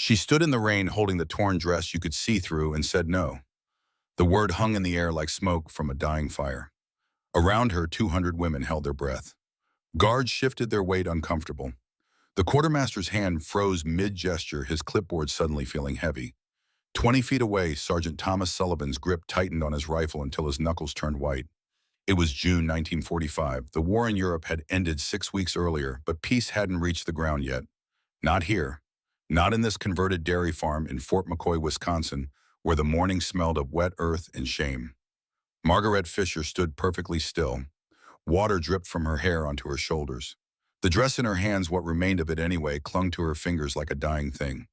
She stood in the rain holding the torn dress you could see through and said no. The word hung in the air like smoke from a dying fire. Around her, 200 women held their breath. Guards shifted their weight uncomfortable. The quartermaster's hand froze mid-gesture, his clipboard suddenly feeling heavy. 20 feet away, Sergeant Thomas Sullivan's grip tightened on his rifle until his knuckles turned white. It was June 1945. The war in Europe had ended 6 weeks earlier, but peace hadn't reached the ground yet. Not here. Not in this converted dairy farm in Fort McCoy, Wisconsin, where the morning smelled of wet earth and shame. Margaret Fisher stood perfectly still. Water dripped from her hair onto her shoulders. The dress in her hands, what remained of it anyway, clung to her fingers like a dying thing.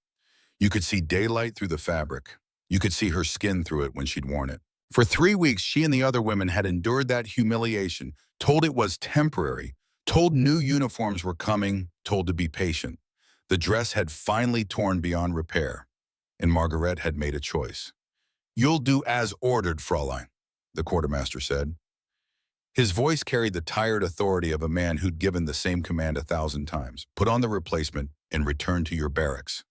You could see daylight through the fabric. You could see her skin through it when she'd worn it. For 3 weeks, she and the other women had endured that humiliation, told it was temporary, told new uniforms were coming, told to be patient. The dress had finally torn beyond repair, and Margaret had made a choice. "You'll do as ordered, Fräulein," the quartermaster said. His voice carried the tired authority of a man who'd given the same command 1,000 times. "Put on the replacement and return to your barracks."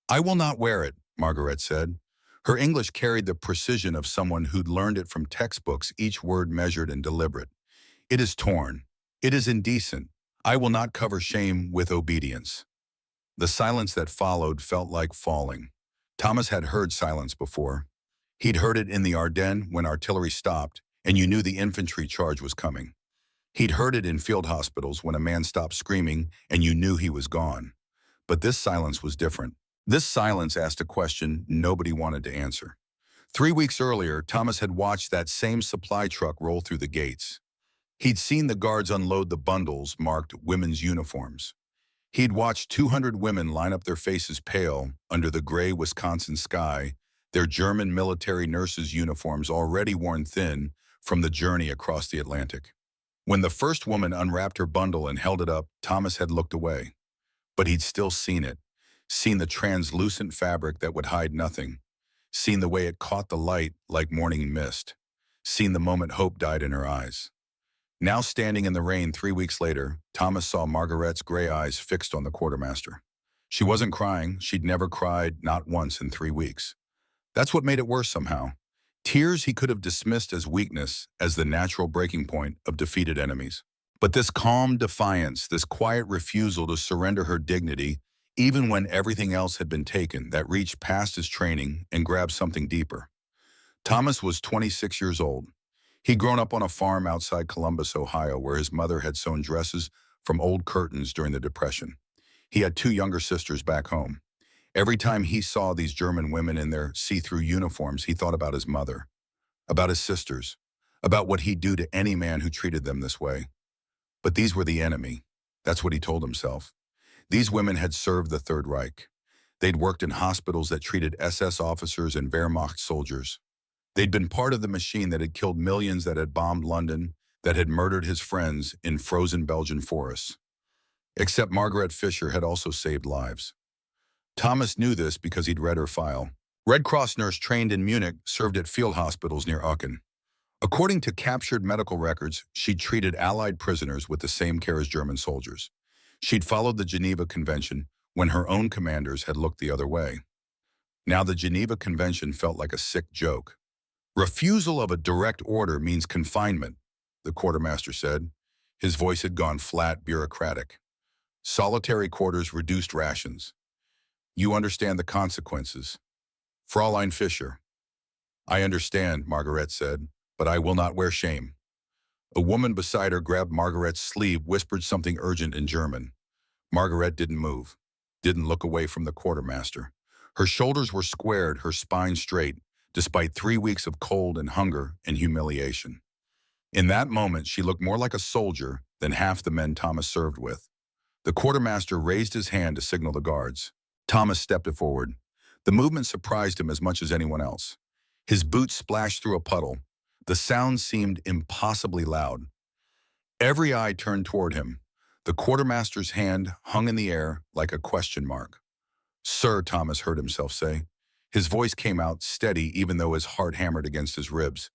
"I will not wear it," Margaret said. Her English carried the precision of someone who'd learned it from textbooks, each word measured and deliberate. "It is torn. It is indecent. I will not cover shame with obedience." The silence that followed felt like falling. Thomas had heard silence before. He'd heard it in the Ardennes when artillery stopped and you knew the infantry charge was coming. He'd heard it in field hospitals when a man stopped screaming and you knew he was gone. But this silence was different. This silence asked a question nobody wanted to answer. 3 weeks earlier, Thomas had watched that same supply truck roll through the gates. He'd seen the guards unload the bundles marked women's uniforms. He'd watched 200 women line up, their faces pale, under the gray Wisconsin sky, their German military nurses' uniforms already worn thin from the journey across the Atlantic. When the first woman unwrapped her bundle and held it up, Thomas had looked away. But he'd still seen it. Seen the translucent fabric that would hide nothing. Seen the way it caught the light like morning mist. Seen the moment hope died in her eyes. Now standing in the rain 3 weeks later, Thomas saw Margaret's gray eyes fixed on the quartermaster. She wasn't crying. She'd never cried, not once in 3 weeks. That's what made it worse somehow. Tears he could have dismissed as weakness, as the natural breaking point of defeated enemies. But this calm defiance, this quiet refusal to surrender her dignity, even when everything else had been taken, that reached past his training and grabbed something deeper. Thomas was 26 years old. He'd grown up on a farm outside Columbus, Ohio, where his mother had sewn dresses from old curtains during the Depression. He had 2 younger sisters back home. Every time he saw these German women in their see-through uniforms, he thought about his mother, about his sisters, about what he'd do to any man who treated them this way. But these were the enemy. That's what he told himself. These women had served the Third Reich. They'd worked in hospitals that treated SS officers and Wehrmacht soldiers. They'd been part of the machine that had killed millions, that had bombed London, that had murdered his friends in frozen Belgian forests. Except Margaret Fisher had also saved lives. Thomas knew this because he'd read her file. Red Cross nurse trained in Munich, served at field hospitals near Aachen. According to captured medical records, she'd treated Allied prisoners with the same care as German soldiers. She'd followed the Geneva Convention when her own commanders had looked the other way. Now the Geneva Convention felt like a sick joke. "Refusal of a direct order means confinement," the quartermaster said. His voice had gone flat, bureaucratic. "Solitary quarters, reduced rations. You understand the consequences." "Fräulein Fischer." "I understand," Margaret said, "but I will not wear shame." A woman beside her grabbed Margaret's sleeve, whispered something urgent in German. Margaret didn't move, didn't look away from the quartermaster. Her shoulders were squared, her spine straight, despite 3 weeks of cold and hunger and humiliation. In that moment, she looked more like a soldier than half the men Thomas served with. The quartermaster raised his hand to signal the guards. Thomas stepped forward. The movement surprised him as much as anyone else. His boots splashed through a puddle. The sound seemed impossibly loud. Every eye turned toward him. The quartermaster's hand hung in the air like a question mark. "Sir," Thomas heard himself say. His voice came out steady even though his heart hammered against his ribs.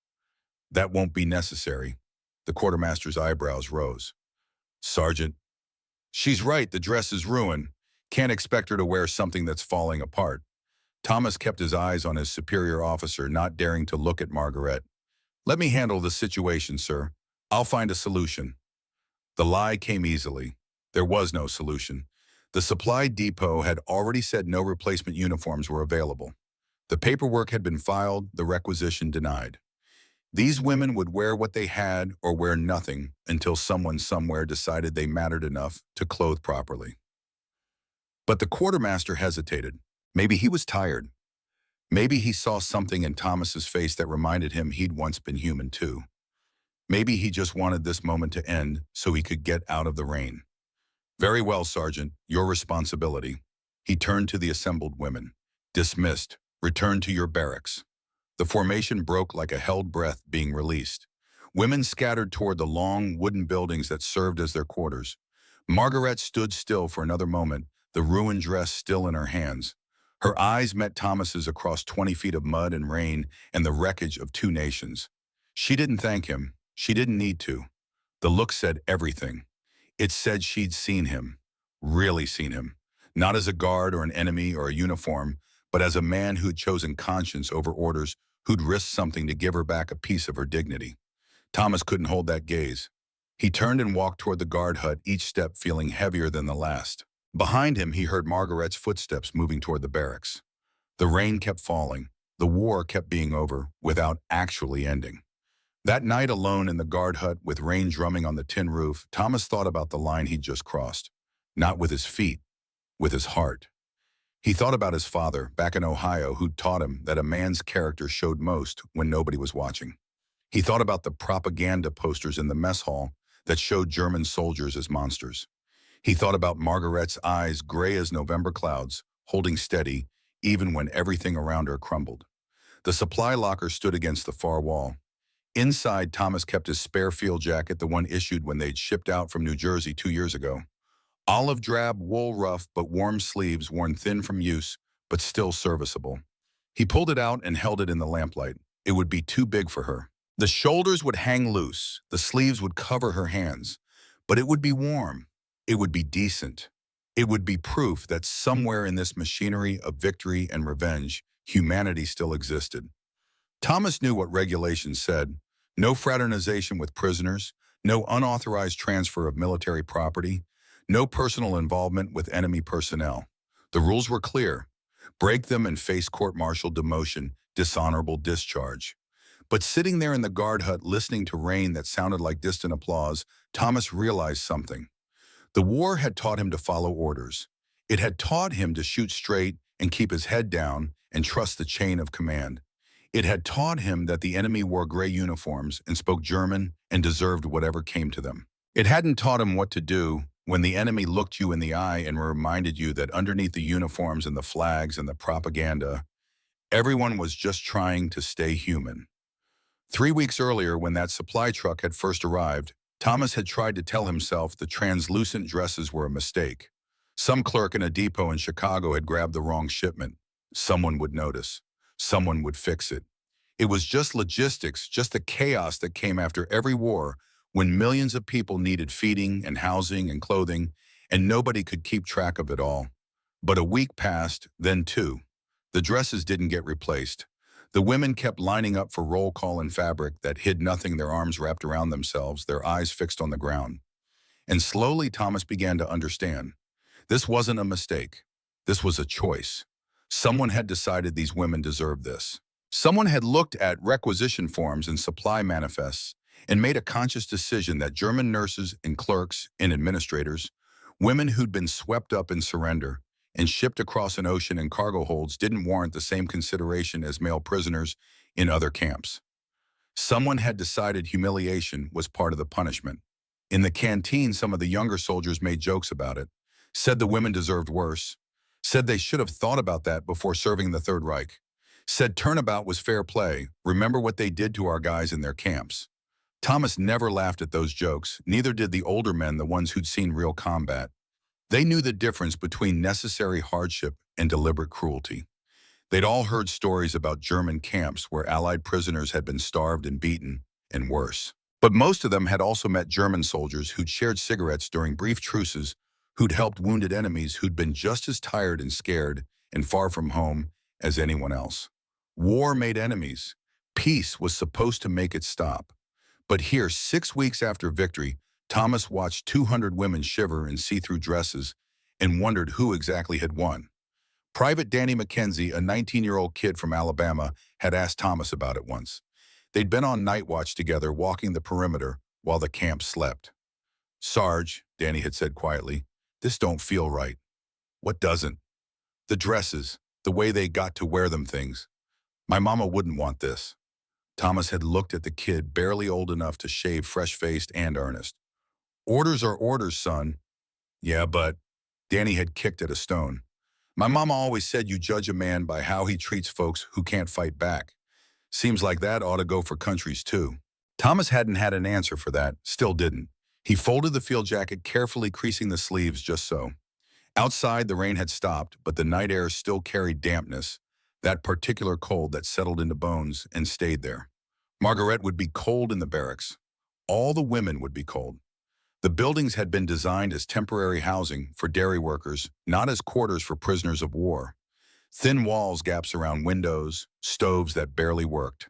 "That won't be necessary." The quartermaster's eyebrows rose. "Sergeant." "She's right, the dress is ruined. Can't expect her to wear something that's falling apart. Thomas kept his eyes on his superior officer, not daring to look at Margaret. Let me handle the situation, sir. I'll find a solution. The lie came easily. There was no solution. The supply depot had already said no replacement uniforms were available. The paperwork had been filed, the requisition denied. These women would wear what they had or wear nothing until someone somewhere decided they mattered enough to clothe properly. But the quartermaster hesitated. Maybe he was tired. Maybe he saw something in Thomas's face that reminded him he'd once been human too. Maybe he just wanted this moment to end so he could get out of the rain. Very well, Sergeant, your responsibility. He turned to the assembled women. Dismissed. Return to your barracks. The formation broke like a held breath being released. Women scattered toward the long wooden buildings that served as their quarters. Margaret stood still for another moment, the ruined dress still in her hands. Her eyes met Thomas's across 20 feet of mud and rain and the wreckage of two nations. She didn't thank him. She didn't need to. The look said everything. It said she'd seen him, really seen him, not as a guard or an enemy or a uniform, but as a man who'd chosen conscience over orders, who'd risked something to give her back a piece of her dignity. Thomas couldn't hold that gaze. He turned and walked toward the guard hut, each step feeling heavier than the last. Behind him, he heard Margaret's footsteps moving toward the barracks. The rain kept falling. The war kept being over without actually ending. That night alone in the guard hut with rain drumming on the tin roof, Thomas thought about the line he'd just crossed. Not with his feet, with his heart. He thought about his father back in Ohio who'd taught him that a man's character showed most when nobody was watching. He thought about the propaganda posters in the mess hall that showed German soldiers as monsters. He thought about Margaret's eyes, gray as November clouds, holding steady even when everything around her crumbled. The supply locker stood against the far wall. Inside, Thomas kept his spare field jacket, the one issued when they'd shipped out from New Jersey 2 years ago. Olive drab, wool rough, but warm sleeves worn thin from use, but still serviceable. He pulled it out and held it in the lamplight. It would be too big for her. The shoulders would hang loose, the sleeves would cover her hands, but it would be warm. It would be decent. It would be proof that somewhere in this machinery of victory and revenge, humanity still existed. Thomas knew what regulations said. No fraternization with prisoners, no unauthorized transfer of military property, no personal involvement with enemy personnel. The rules were clear. Break them and face court-martial, demotion, dishonorable discharge. But sitting there in the guard hut listening to rain that sounded like distant applause, Thomas realized something. The war had taught him to follow orders. It had taught him to shoot straight and keep his head down and trust the chain of command. It had taught him that the enemy wore gray uniforms and spoke German and deserved whatever came to them. It hadn't taught him what to do when the enemy looked you in the eye and reminded you that underneath the uniforms and the flags and the propaganda, everyone was just trying to stay human. 3 weeks earlier, when that supply truck had first arrived, Thomas had tried to tell himself the translucent dresses were a mistake. Some clerk in a depot in Chicago had grabbed the wrong shipment. Someone would notice. Someone would fix it. It was just logistics, just the chaos that came after every war when millions of people needed feeding and housing and clothing, and nobody could keep track of it all. But a week passed, then two. The dresses didn't get replaced. The women kept lining up for roll call in fabric that hid nothing, their arms wrapped around themselves, their eyes fixed on the ground. And slowly Thomas began to understand. This wasn't a mistake. This was a choice. Someone had decided these women deserved this. Someone had looked at requisition forms and supply manifests and made a conscious decision that German nurses and clerks and administrators, women who'd been swept up in surrender and shipped across an ocean in cargo holds, didn't warrant the same consideration as male prisoners in other camps. Someone had decided humiliation was part of the punishment. In the canteen, some of the younger soldiers made jokes about it, said the women deserved worse, said they should have thought about that before serving the Third Reich, said turnabout was fair play, remember what they did to our guys in their camps. Thomas never laughed at those jokes, neither did the older men, the ones who'd seen real combat. They knew the difference between necessary hardship and deliberate cruelty. They'd all heard stories about German camps where Allied prisoners had been starved and beaten, and worse. But most of them had also met German soldiers who'd shared cigarettes during brief truces, who'd helped wounded enemies who'd been just as tired and scared and far from home as anyone else. War made enemies. Peace was supposed to make it stop. But here, 6 weeks after victory, Thomas watched 200 women shiver in see-through dresses and wondered who exactly had won. Private Danny McKenzie, a 19-year-old kid from Alabama, had asked Thomas about it once. They'd been on night watch together, walking the perimeter while the camp slept. "Sarge," Danny had said quietly, "this don't feel right." "What doesn't?" "The dresses, the way they got to wear them things. My mama wouldn't want this." Thomas had looked at the kid, barely old enough to shave, fresh-faced and earnest. "Orders are orders, son." "Yeah, but..." Danny had kicked at a stone. "My mama always said you judge a man by how he treats folks who can't fight back. Seems like that ought to go for countries too." Thomas hadn't had an answer for that, still didn't. He folded the field jacket, carefully creasing the sleeves just so. Outside, the rain had stopped, but the night air still carried dampness, that particular cold that settled into bones and stayed there. Margaret would be cold in the barracks. All the women would be cold. The buildings had been designed as temporary housing for dairy workers, not as quarters for prisoners of war. Thin walls, gaps around windows, stoves that barely worked.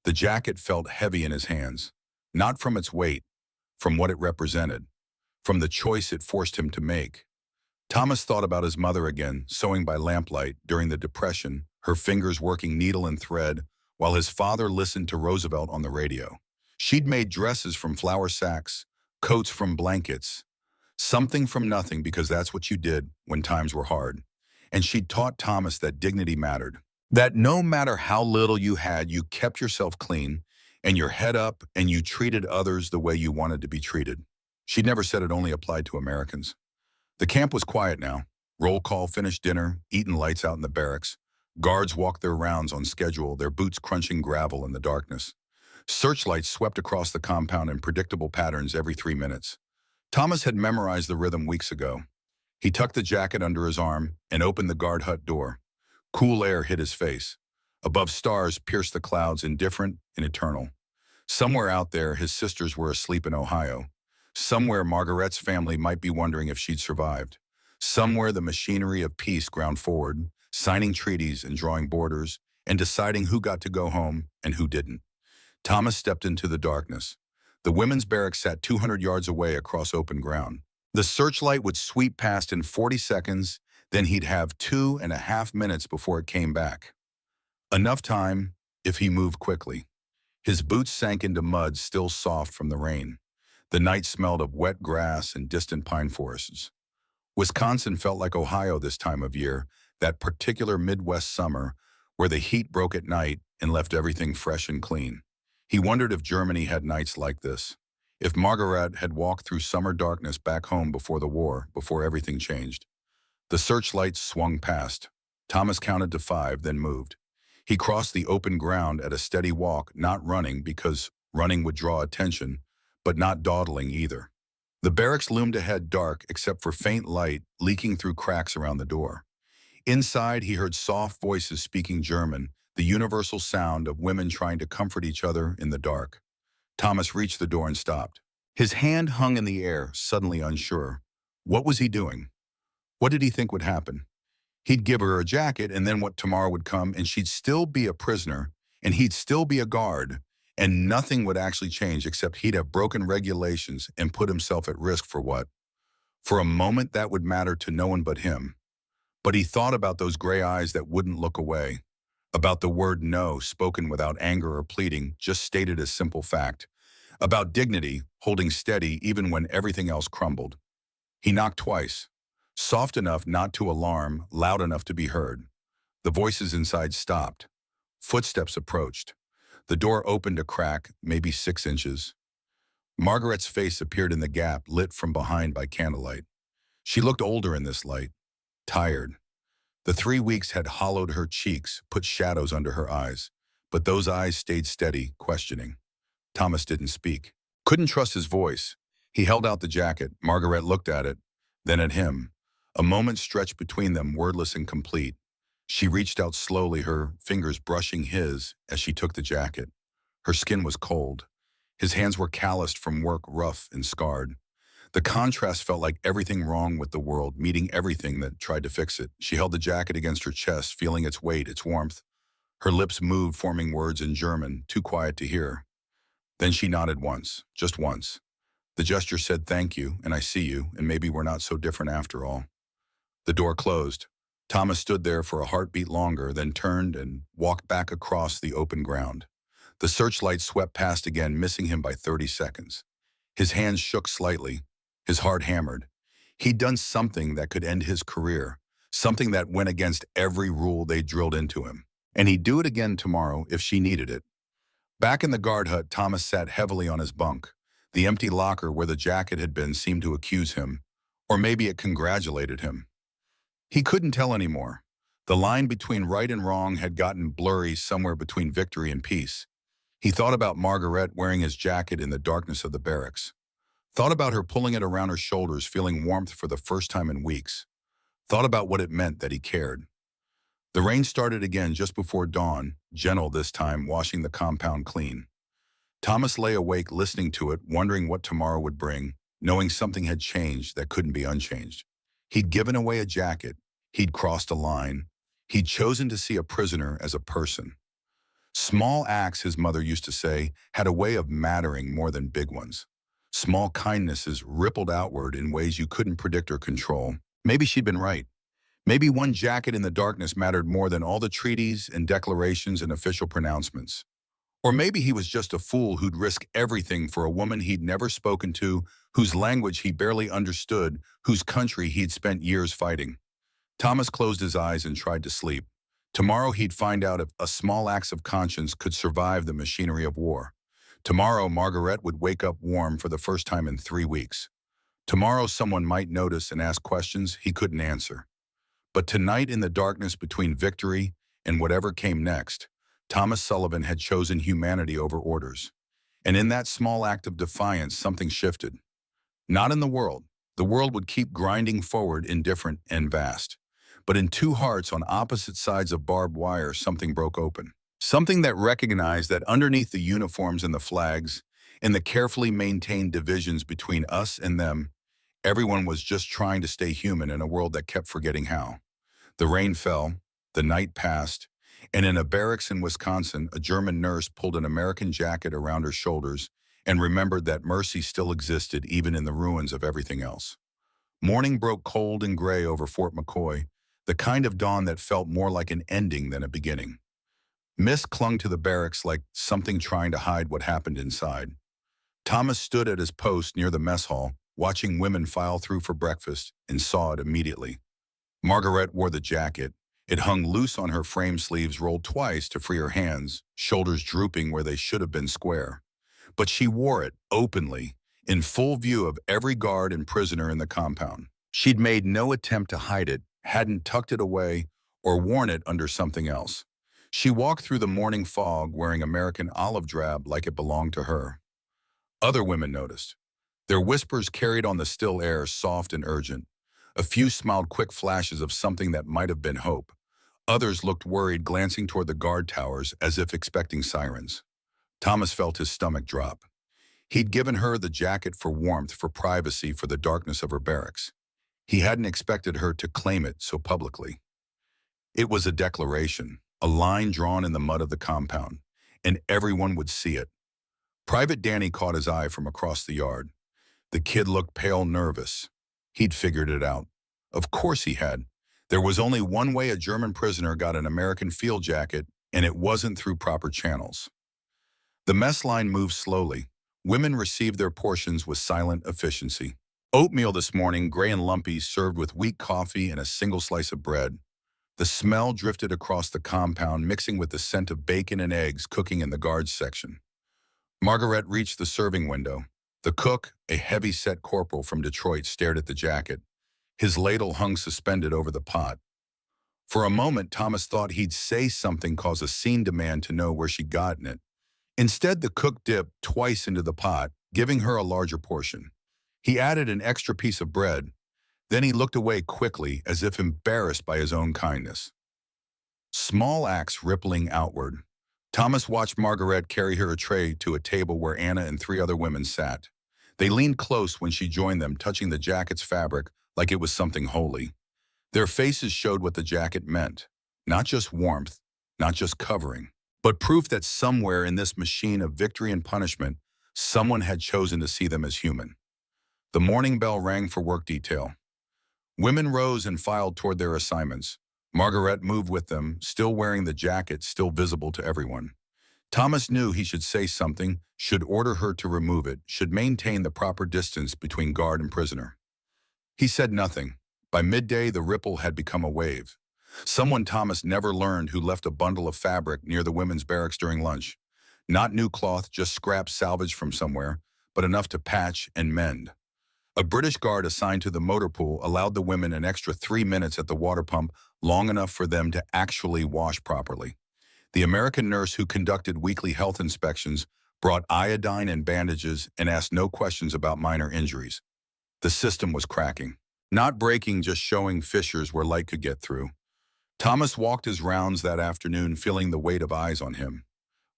The jacket felt heavy in his hands, not from its weight, from what it represented, from the choice it forced him to make. Thomas thought about his mother again, sewing by lamplight during the Depression, her fingers working needle and thread, while his father listened to Roosevelt on the radio. She'd made dresses from flour sacks, coats from blankets, something from nothing, because that's what you did when times were hard. And she'd taught Thomas that dignity mattered, that no matter how little you had, you kept yourself clean and your head up and you treated others the way you wanted to be treated. She'd never said it only applied to Americans. The camp was quiet now. Roll call, finished dinner, eaten lights out in the barracks. Guards walked their rounds on schedule, their boots crunching gravel in the darkness. Searchlights swept across the compound in predictable patterns every 3 minutes. Thomas had memorized the rhythm weeks ago. He tucked the jacket under his arm and opened the guard hut door. Cool air hit his face. Above, stars pierced the clouds, indifferent and eternal. Somewhere out there, his sisters were asleep in Ohio. Somewhere, Margaret's family might be wondering if she'd survived. Somewhere, the machinery of peace ground forward, signing treaties and drawing borders, and deciding who got to go home and who didn't. Thomas stepped into the darkness. The women's barracks sat 200 yards away across open ground. The searchlight would sweep past in 40 seconds, then he'd have 2.5 minutes before it came back. Enough time if he moved quickly. His boots sank into mud, still soft from the rain. The night smelled of wet grass and distant pine forests. Wisconsin felt like Ohio this time of year, that particular Midwest summer where the heat broke at night and left everything fresh and clean. He wondered if Germany had nights like this, if Margaret had walked through summer darkness back home before the war, before everything changed. The searchlights swung past. Thomas counted to 5, then moved. He crossed the open ground at a steady walk, not running because running would draw attention, but not dawdling either. The barracks loomed ahead, dark except for faint light leaking through cracks around the door. Inside, he heard soft voices speaking German, the universal sound of women trying to comfort each other in the dark. Thomas reached the door and stopped. His hand hung in the air, suddenly unsure. What was he doing? What did he think would happen? He'd give her a jacket, and then what, tomorrow would come, and she'd still be a prisoner, and he'd still be a guard, and nothing would actually change except he'd have broken regulations and put himself at risk for what? For a moment, that would matter to no one but him. But he thought about those gray eyes that wouldn't look away, about the word no spoken without anger or pleading, just stated as simple fact, about dignity holding steady even when everything else crumbled. He knocked twice, soft enough not to alarm, loud enough to be heard. The voices inside stopped. Footsteps approached. The door opened a crack, maybe 6 inches. Margaret's face appeared in the gap, lit from behind by candlelight. She looked older in this light, tired. The 3 weeks had hollowed her cheeks, put shadows under her eyes, but those eyes stayed steady, questioning. Thomas didn't speak. Couldn't trust his voice. He held out the jacket. Margaret looked at it, then at him. A moment stretched between them, wordless and complete. She reached out slowly, her fingers brushing his as she took the jacket. Her skin was cold. His hands were calloused from work, rough and scarred. The contrast felt like everything wrong with the world, meeting everything that tried to fix it. She held the jacket against her chest, feeling its weight, its warmth. Her lips moved, forming words in German, too quiet to hear. Then she nodded once, just once. The gesture said thank you, and I see you, and maybe we're not so different after all. The door closed. Thomas stood there for a heartbeat longer, then turned and walked back across the open ground. The searchlight swept past again, missing him by 30 seconds. His hands shook slightly, his heart hammered. He'd done something that could end his career, something that went against every rule they drilled into him. And he'd do it again tomorrow if she needed it. Back in the guard hut, Thomas sat heavily on his bunk. The empty locker where the jacket had been seemed to accuse him, or maybe it congratulated him. He couldn't tell anymore. The line between right and wrong had gotten blurry somewhere between victory and peace. He thought about Margaret wearing his jacket in the darkness of the barracks. Thought about her pulling it around her shoulders, feeling warmth for the first time in weeks. Thought about what it meant that he cared. The rain started again just before dawn, gentle this time, washing the compound clean. Thomas lay awake listening to it, wondering what tomorrow would bring, knowing something had changed that couldn't be unchanged. He'd given away a jacket. He'd crossed a line. He'd chosen to see a prisoner as a person. Small acts, his mother used to say, had a way of mattering more than big ones. Small kindnesses rippled outward in ways you couldn't predict or control. Maybe she'd been right. Maybe one jacket in the darkness mattered more than all the treaties and declarations and official pronouncements. Or maybe he was just a fool who'd risk everything for a woman he'd never spoken to, whose language he barely understood, whose country he'd spent years fighting. Thomas closed his eyes and tried to sleep. Tomorrow he'd find out if a small acts of conscience could survive the machinery of war. Tomorrow Margaret would wake up warm for the first time in 3 weeks. Tomorrow someone might notice and ask questions he couldn't answer. But tonight, in the darkness between victory and whatever came next, Thomas Sullivan had chosen humanity over orders. And in that small act of defiance, something shifted. Not in the world. The world would keep grinding forward, indifferent and vast. But in two hearts on opposite sides of barbed wire, something broke open. Something that recognized that underneath the uniforms and the flags, in the carefully maintained divisions between us and them, everyone was just trying to stay human in a world that kept forgetting how. The rain fell, the night passed, and in a barracks in Wisconsin, a German nurse pulled an American jacket around her shoulders and remembered that mercy still existed even in the ruins of everything else. Morning broke cold and gray over Fort McCoy, the kind of dawn that felt more like an ending than a beginning. Mist clung to the barracks like something trying to hide what happened inside. Thomas stood at his post near the mess hall, watching women file through for breakfast, and saw it immediately. Margaret wore the jacket. It hung loose on her frame sleeves, rolled twice to free her hands, shoulders drooping where they should have been square. But she wore it openly, in full view of every guard and prisoner in the compound. She'd made no attempt to hide it, hadn't tucked it away, or worn it under something else. She walked through the morning fog wearing American olive drab like it belonged to her. Other women noticed. Their whispers carried on the still air, soft and urgent. A few smiled quick flashes of something that might have been hope. Others looked worried, glancing toward the guard towers as if expecting sirens. Thomas felt his stomach drop. He'd given her the jacket for warmth, for privacy, for the darkness of her barracks. He hadn't expected her to claim it so publicly. It was a declaration, a line drawn in the mud of the compound, and everyone would see it. Private Danny caught his eye from across the yard. The kid looked pale, nervous. He'd figured it out. Of course he had. There was only one way a German prisoner got an American field jacket, and it wasn't through proper channels. The mess line moved slowly. Women received their portions with silent efficiency. Oatmeal this morning, gray and lumpy, served with weak coffee and a single slice of bread. The smell drifted across the compound, mixing with the scent of bacon and eggs cooking in the guards section. Margaret reached the serving window. The cook, a heavy-set corporal from Detroit, stared at the jacket. His ladle hung suspended over the pot. For a moment, Thomas thought he'd say something, cause a scene demand to know where she'd gotten it. Instead, the cook dipped twice into the pot, giving her a larger portion. He added an extra piece of bread. Then he looked away quickly, as if embarrassed by his own kindness. Small acts rippling outward. Thomas watched Margaret carry her a tray to a table where Anna and 3 other women sat. They leaned close when she joined them, touching the jacket's fabric like it was something holy. Their faces showed what the jacket meant. Not just warmth, not just covering, but proof that somewhere in this machine of victory and punishment, someone had chosen to see them as human. The morning bell rang for work detail. Women rose and filed toward their assignments. Margaret moved with them, still wearing the jacket, still visible to everyone. Thomas knew he should say something, should order her to remove it, should maintain the proper distance between guard and prisoner. He said nothing. By midday, the ripple had become a wave. Someone Thomas never learned who left a bundle of fabric near the women's barracks during lunch. Not new cloth, just scraps salvaged from somewhere, but enough to patch and mend. A British guard assigned to the motor pool allowed the women an extra 3 minutes at the water pump, long enough for them to actually wash properly. The American nurse who conducted weekly health inspections brought iodine and bandages and asked no questions about minor injuries. The system was cracking. Not breaking, just showing fissures where light could get through. Thomas walked his rounds that afternoon, feeling the weight of eyes on him.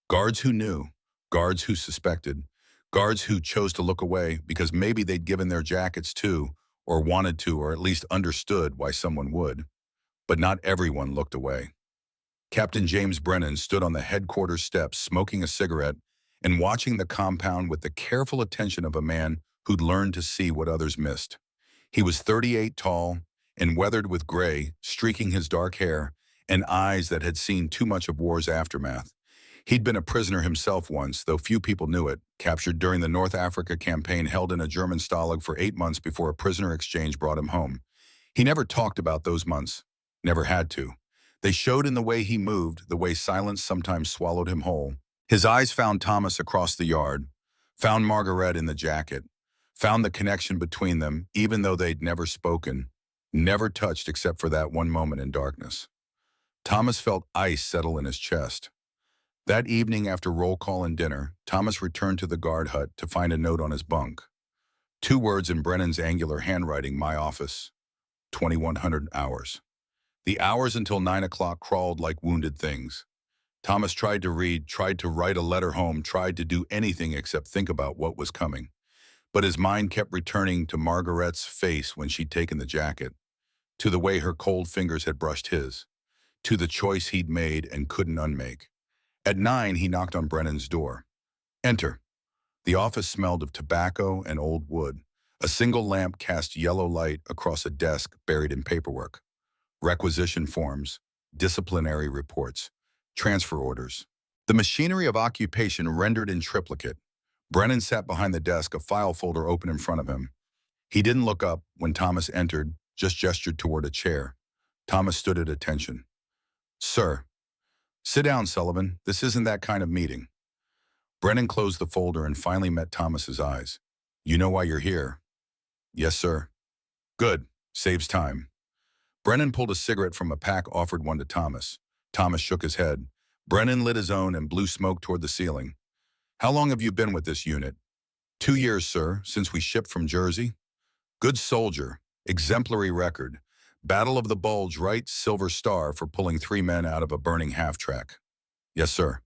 Guards who knew, guards who suspected, guards who chose to look away because maybe they'd given their jackets to, or wanted to, or at least understood why someone would. But not everyone looked away. Captain James Brennan stood on the headquarters steps, smoking a cigarette and watching the compound with the careful attention of a man who'd learned to see what others missed. He was 38 tall and weathered with gray, streaking his dark hair, and eyes that had seen too much of war's aftermath. He'd been a prisoner himself once, though few people knew it, captured during the North Africa campaign, held in a German stalag for 8 months before a prisoner exchange brought him home. He never talked about those months, never had to. They showed in the way he moved, the way silence sometimes swallowed him whole. His eyes found Thomas across the yard, found Margaret in the jacket, found the connection between them, even though they'd never spoken, never touched except for that one moment in darkness. Thomas felt ice settle in his chest. That evening after roll call and dinner, Thomas returned to the guard hut to find a note on his bunk. 2 words in Brennan's angular handwriting, my office, 2100 hours. The hours until 9 o'clock crawled like wounded things. Thomas tried to read, tried to write a letter home, tried to do anything except think about what was coming. But his mind kept returning to Margaret's face when she'd taken the jacket, to the way her cold fingers had brushed his, to the choice he'd made and couldn't unmake. At 9, he knocked on Brennan's door. Enter. The office smelled of tobacco and old wood. A single lamp cast yellow light across a desk buried in paperwork. Requisition forms, disciplinary reports, transfer orders. The machinery of occupation rendered in triplicate. Brennan sat behind the desk, a file folder open in front of him. He didn't look up when Thomas entered, just gestured toward a chair. Thomas stood at attention. Sir. Sit down, Sullivan. This isn't that kind of meeting. Brennan closed the folder and finally met Thomas's eyes. You know why you're here? Yes, sir. Good. Saves time. Brennan pulled a cigarette from a pack, offered one to Thomas. Thomas shook his head. Brennan lit his own and blew smoke toward the ceiling. How long have you been with this unit? 2 years, sir, since we shipped from Jersey. Good soldier. Exemplary record. Battle of the Bulge, right? Silver Star for pulling 3 men out of a burning half-track. Yes, sir.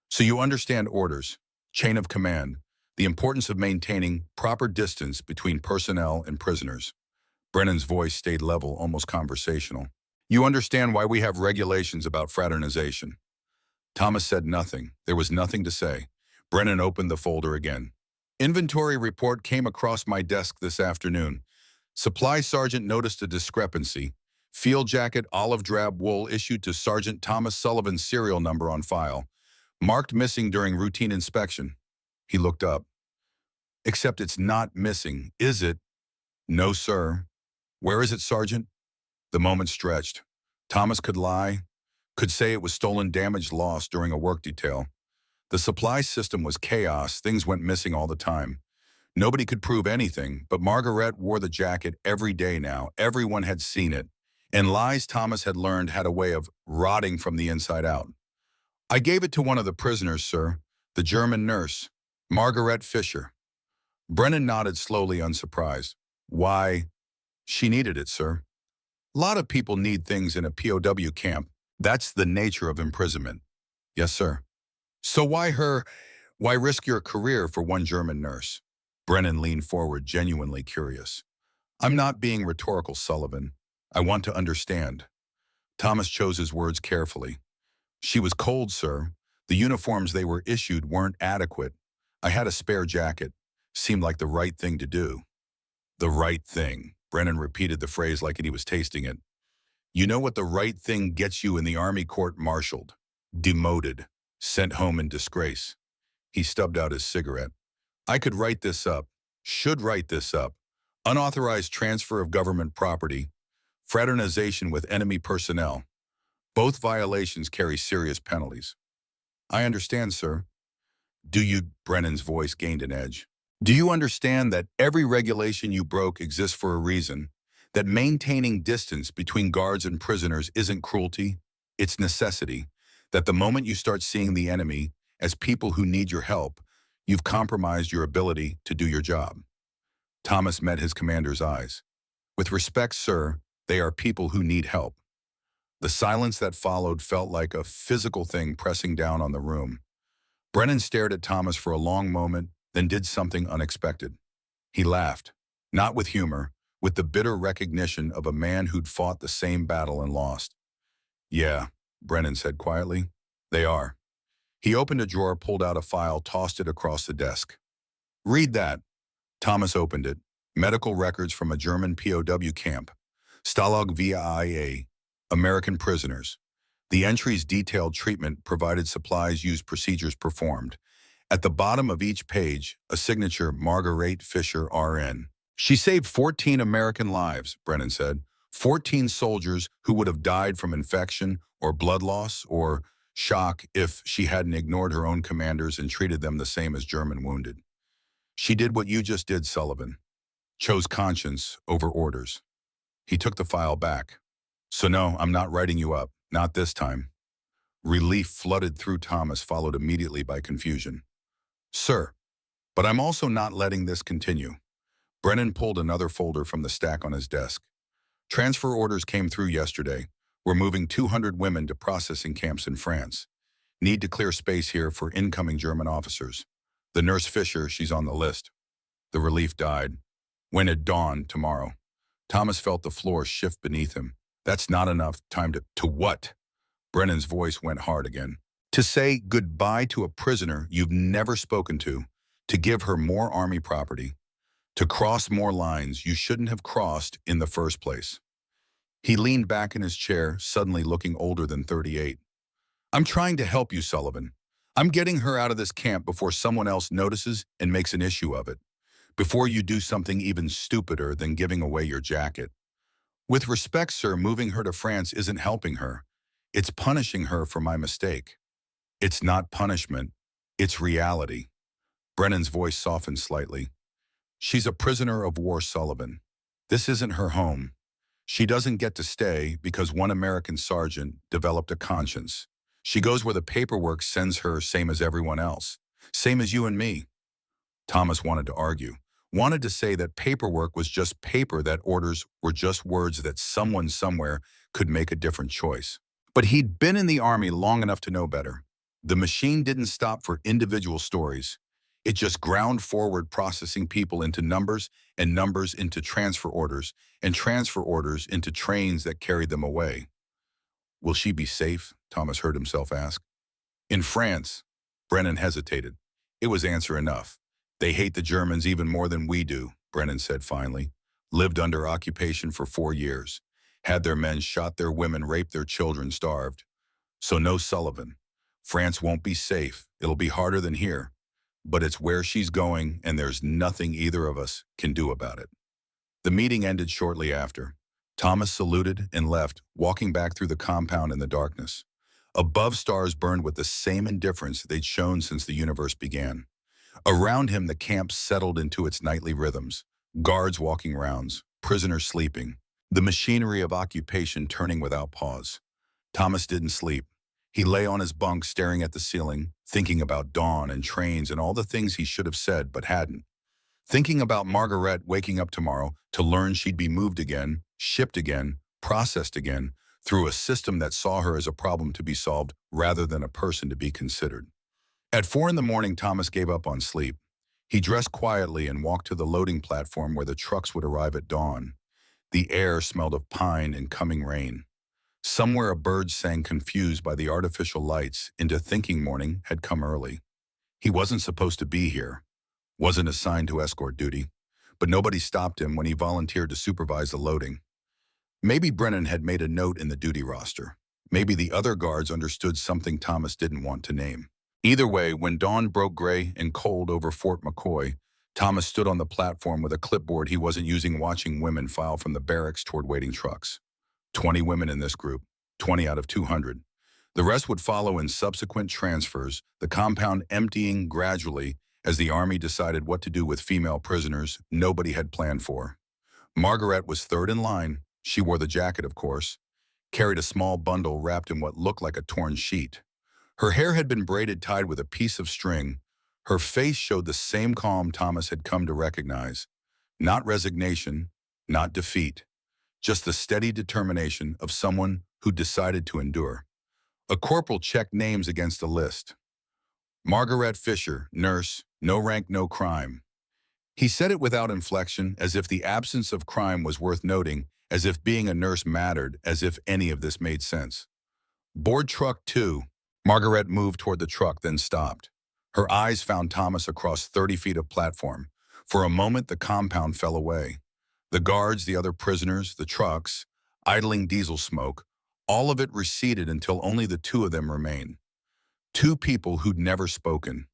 So you understand orders, chain of command, the importance of maintaining proper distance between personnel and prisoners. Brennan's voice stayed level, almost conversational. You understand why we have regulations about fraternization. Thomas said nothing. There was nothing to say. Brennan opened the folder again. Inventory report came across my desk this afternoon. Supply Sergeant noticed a discrepancy. Field jacket, olive drab wool issued to Sergeant Thomas Sullivan's serial number on file. Marked missing during routine inspection. He looked up. Except it's not missing, is it? No, sir. Where is it, Sergeant? The moment stretched. Thomas could lie, could say it was stolen, damaged, lost during a work detail. The supply system was chaos. Things went missing all the time. Nobody could prove anything, but Margaret wore the jacket every day now. Everyone had seen it. And lies Thomas had learned had a way of rotting from the inside out. I gave it to one of the prisoners, sir, the German nurse, Margaret Fisher. Brennan nodded slowly, unsurprised. Why? She needed it, sir. A lot of people need things in a POW camp. That's the nature of imprisonment. Yes, sir. So why her? Why risk your career for one German nurse? Brennan leaned forward, genuinely curious. I'm not being rhetorical, Sullivan. I want to understand. Thomas chose his words carefully. She was cold, sir. The uniforms they were issued weren't adequate. I had a spare jacket. Seemed like the right thing to do. The right thing. Brennan repeated the phrase like he was tasting it. You know what the right thing gets you in the Army court-martialed? Demoted. Sent home in disgrace. He stubbed out his cigarette. I could write this up. Should write this up. Unauthorized transfer of government property. Fraternization with enemy personnel. Both violations carry serious penalties. I understand, sir. Do you? Brennan's voice gained an edge. Do you understand that every regulation you broke exists for a reason? That maintaining distance between guards and prisoners isn't cruelty, it's necessity. That the moment you start seeing the enemy as people who need your help, you've compromised your ability to do your job. Thomas met his commander's eyes. With respect, sir, they are people who need help. The silence that followed felt like a physical thing pressing down on the room. Brennan stared at Thomas for a long moment, then did something unexpected. He laughed, not with humor, with the bitter recognition of a man who'd fought the same battle and lost. Yeah, Brennan said quietly. They are. He opened a drawer, pulled out a file, tossed it across the desk. Read that. Thomas opened it. Medical records from a German POW camp. WWII. American prisoners. The entries detailed treatment provided, supplies used, procedures performed. At the bottom of each page, a signature, Marguerite Fisher, RN. She saved 14 American lives, Brennan said. 14 soldiers who would have died from infection or blood loss or shock if she hadn't ignored her own commanders and treated them the same as German wounded. She did what you just did, Sullivan. Chose conscience over orders. He took the file back. So no, I'm not writing you up. Not this time. Relief flooded through Thomas, followed immediately by confusion. Sir, but I'm also not letting this continue. Brennan pulled another folder from the stack on his desk. Transfer orders came through yesterday. We're moving 200 women to processing camps in France. Need to clear space here for incoming German officers. The nurse Fisher, she's on the list. The relief died. When it dawned tomorrow. Thomas felt the floor shift beneath him. That's not enough time to what? Brennan's voice went hard again. To say goodbye to a prisoner you've never spoken to give her more army property, to cross more lines you shouldn't have crossed in the first place. He leaned back in his chair, suddenly looking older than 38. I'm trying to help you, Sullivan. I'm getting her out of this camp before someone else notices and makes an issue of it. Before you do something even stupider than giving away your jacket. With respect, sir, moving her to France isn't helping her. It's punishing her for my mistake. It's not punishment. It's reality. Brennan's voice softened slightly. She's a prisoner of war, Sullivan. This isn't her home. She doesn't get to stay because one American sergeant developed a conscience. She goes where the paperwork sends her, same as everyone else. Same as you and me. Thomas wanted to argue. Wanted to say that paperwork was just paper, that orders were just words, that someone somewhere could make a different choice. But he'd been in the Army long enough to know better. The machine didn't stop for individual stories. It just ground forward, processing people into numbers and numbers into transfer orders and transfer orders into trains that carried them away. Will she be safe? Thomas heard himself ask. In France, Brennan hesitated. It was answer enough. They hate the Germans even more than we do, Brennan said finally. Lived under occupation for 4 years. Had their men shot, their women raped, their children starved. So no, Sullivan. France won't be safe. It'll be harder than here. But it's where she's going, and there's nothing either of us can do about it. The meeting ended shortly after. Thomas saluted and left, walking back through the compound in the darkness. Above, stars burned with the same indifference they'd shown since the universe began. Around him, the camp settled into its nightly rhythms. Guards walking rounds, prisoners sleeping, the machinery of occupation turning without pause. Thomas didn't sleep. He lay on his bunk, staring at the ceiling, thinking about dawn and trains and all the things he should have said but hadn't. Thinking about Margaret waking up tomorrow to learn she'd be moved again, shipped again, processed again, through a system that saw her as a problem to be solved rather than a person to be considered. At 4 in the morning, Thomas gave up on sleep. He dressed quietly and walked to the loading platform where the trucks would arrive at dawn. The air smelled of pine and coming rain. Somewhere a bird sang, confused by the artificial lights, into thinking morning had come early. He wasn't supposed to be here, wasn't assigned to escort duty, but nobody stopped him when he volunteered to supervise the loading. Maybe Brennan had made a note in the duty roster. Maybe the other guards understood something Thomas didn't want to name. Either way, when dawn broke gray and cold over Fort McCoy, Thomas stood on the platform with a clipboard he wasn't using, watching women file from the barracks toward waiting trucks. 20 women in this group, 20 out of 200. The rest would follow in subsequent transfers, the compound emptying gradually as the Army decided what to do with female prisoners nobody had planned for. Margaret was third in line. She wore the jacket, of course, carried a small bundle wrapped in what looked like a torn sheet. Her hair had been braided tied with a piece of string. Her face showed the same calm Thomas had come to recognize. Not resignation, not defeat, just the steady determination of someone who decided to endure. A corporal checked names against a list. Margaret Fisher, nurse, no rank, no crime. He said it without inflection, as if the absence of crime was worth noting, as if being a nurse mattered, as if any of this made sense. Board truck 2. Margaret moved toward the truck, then stopped. Her eyes found Thomas across 30 feet of platform. For a moment, the compound fell away. The guards, the other prisoners, the trucks, idling diesel smoke, all of it receded until only the two of them remained. Two people who'd never spoken,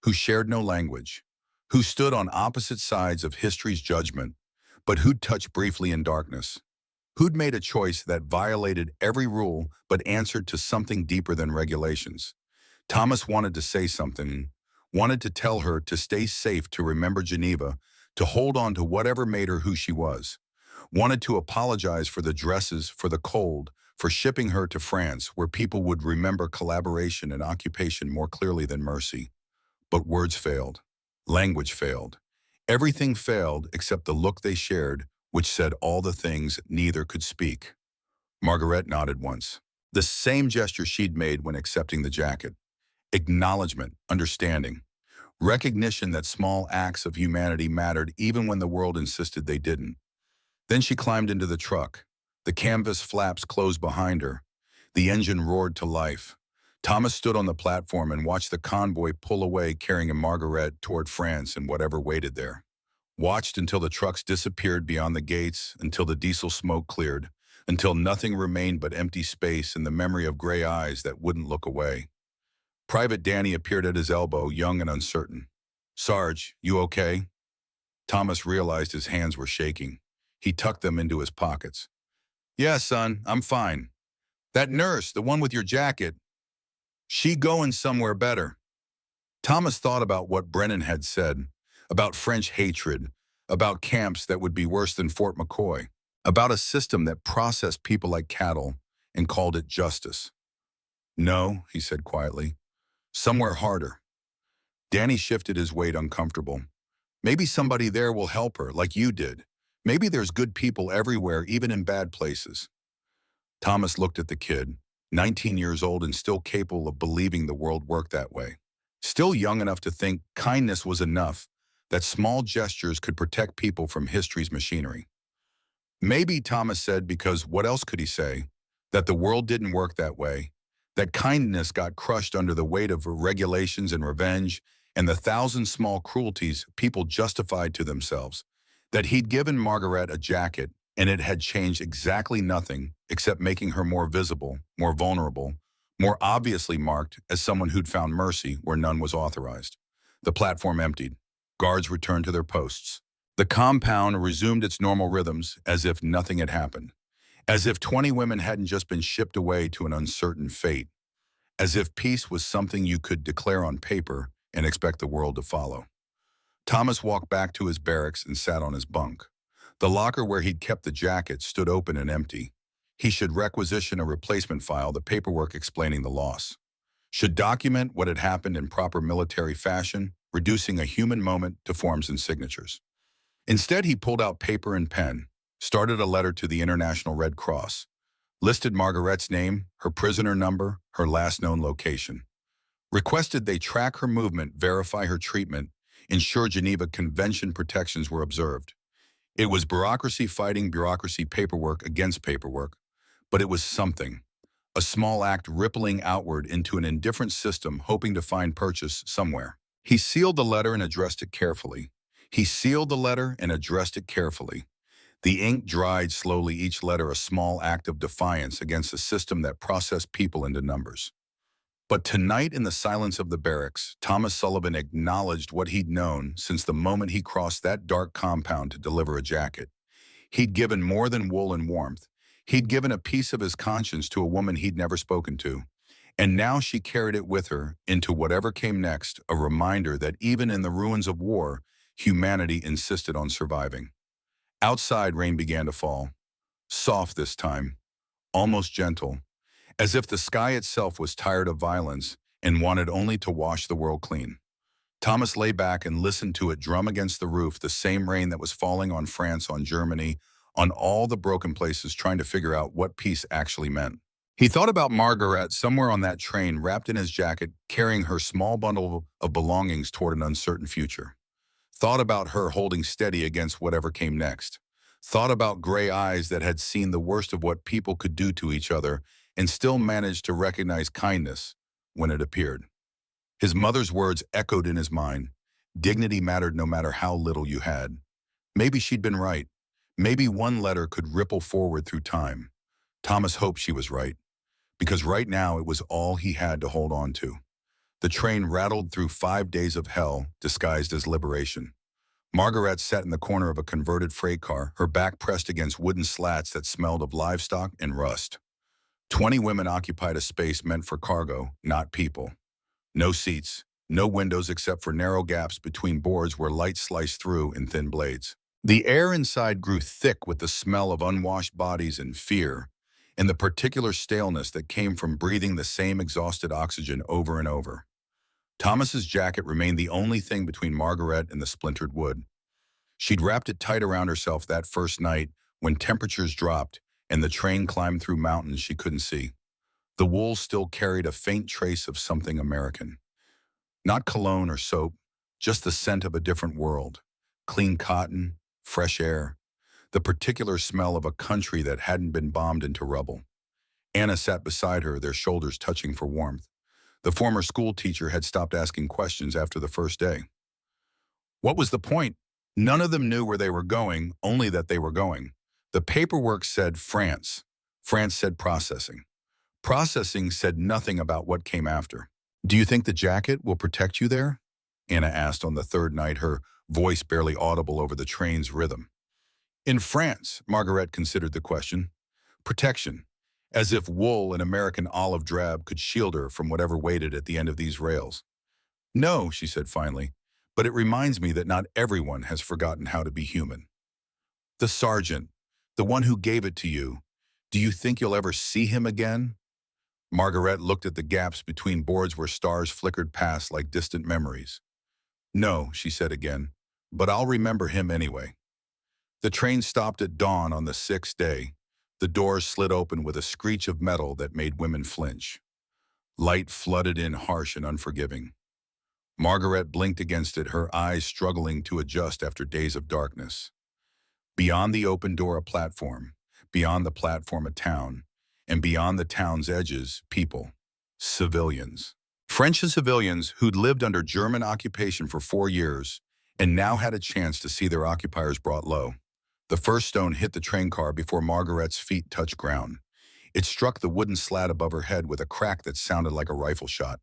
who shared no language, who stood on opposite sides of history's judgment, but who'd touched briefly in darkness, who'd made a choice that violated every rule but answered to something deeper than regulations. Thomas wanted to say something, wanted to tell her to stay safe, to remember Geneva, to hold on to whatever made her who she was. Wanted to apologize for the dresses, for the cold, for shipping her to France, where people would remember collaboration and occupation more clearly than mercy. But words failed. Language failed. Everything failed except the look they shared, which said all the things neither could speak. Margaret nodded once. The same gesture she'd made when accepting the jacket. Acknowledgement, understanding, recognition that small acts of humanity mattered even when the world insisted they didn't. Then she climbed into the truck. The canvas flaps closed behind her. The engine roared to life. Thomas stood on the platform and watched the convoy pull away, carrying Margaret toward France and whatever waited there. Watched until the trucks disappeared beyond the gates, until the diesel smoke cleared, until nothing remained but empty space and the memory of gray eyes that wouldn't look away. Private Danny appeared at his elbow, young and uncertain. "Sarge, you okay?" Thomas realized his hands were shaking. He tucked them into his pockets. "Yeah, son, I'm fine. That nurse, the one with your jacket, she going somewhere better." Thomas thought about what Brennan had said, about French hatred, about camps that would be worse than Fort McCoy, about a system that processed people like cattle and called it justice. "No," he said quietly. "Somewhere harder." Danny shifted his weight, uncomfortable. "Maybe somebody there will help her, like you did. Maybe there's good people everywhere, even in bad places." Thomas looked at the kid, 19 years old and still capable of believing the world worked that way. Still young enough to think kindness was enough, that small gestures could protect people from history's machinery. Maybe, Thomas said, because what else could he say? That the world didn't work that way, that kindness got crushed under the weight of regulations and revenge and the thousand small cruelties people justified to themselves, that he'd given Margaret a jacket and it had changed exactly nothing except making her more visible, more vulnerable, more obviously marked as someone who'd found mercy where none was authorized. The platform emptied. Guards returned to their posts. The compound resumed its normal rhythms as if nothing had happened, as if 20 women hadn't just been shipped away to an uncertain fate, as if peace was something you could declare on paper and expect the world to follow. Thomas walked back to his barracks and sat on his bunk. The locker where he'd kept the jacket stood open and empty. He should requisition a replacement file, the paperwork explaining the loss. Should document what had happened in proper military fashion, reducing a human moment to forms and signatures. Instead, he pulled out paper and pen, started a letter to the International Red Cross, listed Margaret's name, her prisoner number, her last known location. Requested they track her movement, verify her treatment, ensure Geneva Convention protections were observed. It was bureaucracy fighting bureaucracy, paperwork against paperwork, but it was something. A small act rippling outward into an indifferent system hoping to find purchase somewhere. He sealed the letter and addressed it carefully. He sealed the letter and addressed it carefully. The ink dried slowly, each letter a small act of defiance against a system that processed people into numbers. But tonight in the silence of the barracks, Thomas Sullivan acknowledged what he'd known since the moment he crossed that dark compound to deliver a jacket. He'd given more than wool and warmth. He'd given a piece of his conscience to a woman he'd never spoken to. And now she carried it with her into whatever came next, a reminder that even in the ruins of war, humanity insisted on surviving. Outside, rain began to fall. Soft this time, almost gentle, as if the sky itself was tired of violence and wanted only to wash the world clean. Thomas lay back and listened to it drum against the roof, the same rain that was falling on France, on Germany, on all the broken places, trying to figure out what peace actually meant. He thought about Margaret somewhere on that train, wrapped in his jacket, carrying her small bundle of belongings toward an uncertain future. Thought about her holding steady against whatever came next. Thought about gray eyes that had seen the worst of what people could do to each other and still managed to recognize kindness when it appeared. His mother's words echoed in his mind. Dignity mattered no matter how little you had. Maybe she'd been right. Maybe one letter could ripple forward through time. Thomas hoped she was right, because right now it was all he had to hold on to. The train rattled through 5 days of hell, disguised as liberation. Margaret sat in the corner of a converted freight car, her back pressed against wooden slats that smelled of livestock and rust. 20 women occupied a space meant for cargo, not people. No seats, no windows except for narrow gaps between boards where light sliced through in thin blades. The air inside grew thick with the smell of unwashed bodies and fear, and the particular staleness that came from breathing the same exhausted oxygen over and over. Thomas's jacket remained the only thing between Margaret and the splintered wood. She'd wrapped it tight around herself that first night when temperatures dropped and the train climbed through mountains she couldn't see. The wool still carried a faint trace of something American. Not cologne or soap, just the scent of a different world. Clean cotton, fresh air, the particular smell of a country that hadn't been bombed into rubble. Anna sat beside her, their shoulders touching for warmth. The former school teacher had stopped asking questions after the first day. What was the point? None of them knew where they were going, only that they were going. The paperwork said France. France said processing. Processing said nothing about what came after. Do you think the jacket will protect you there? Anna asked on the third night, her voice barely audible over the train's rhythm. In France, Margaret considered the question. Protection. As if wool and American olive drab could shield her from whatever waited at the end of these rails. No, she said finally, but it reminds me that not everyone has forgotten how to be human. The sergeant, the one who gave it to you, do you think you'll ever see him again? Margaret looked at the gaps between boards where stars flickered past like distant memories. No, she said again, but I'll remember him anyway. The train stopped at dawn on the 6th day. The doors slid open with a screech of metal that made women flinch. Light flooded in harsh and unforgiving. Margaret blinked against it, her eyes struggling to adjust after days of darkness. Beyond the open door a platform, beyond the platform a town, and beyond the town's edges, people, civilians. French civilians who'd lived under German occupation for 4 years and now had a chance to see their occupiers brought low. The first stone hit the train car before Margaret's feet touched ground. It struck the wooden slat above her head with a crack that sounded like a rifle shot.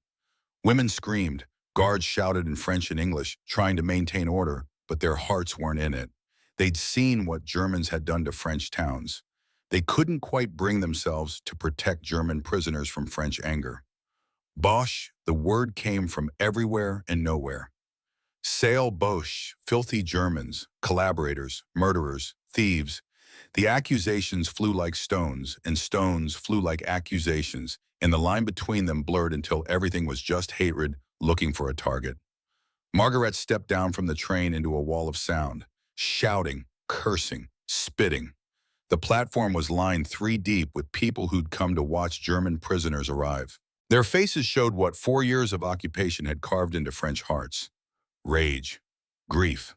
Women screamed, guards shouted in French and English, trying to maintain order, but their hearts weren't in it. They'd seen what Germans had done to French towns. They couldn't quite bring themselves to protect German prisoners from French anger. Boche, the word came from everywhere and nowhere. Sale Boche, filthy Germans, collaborators, murderers, thieves. The accusations flew like stones, and stones flew like accusations, and the line between them blurred until everything was just hatred looking for a target. Margaret stepped down from the train into a wall of sound, shouting, cursing, spitting. The platform was lined 3 deep with people who'd come to watch German prisoners arrive. Their faces showed what 4 years of occupation had carved into French hearts. Rage, Grief.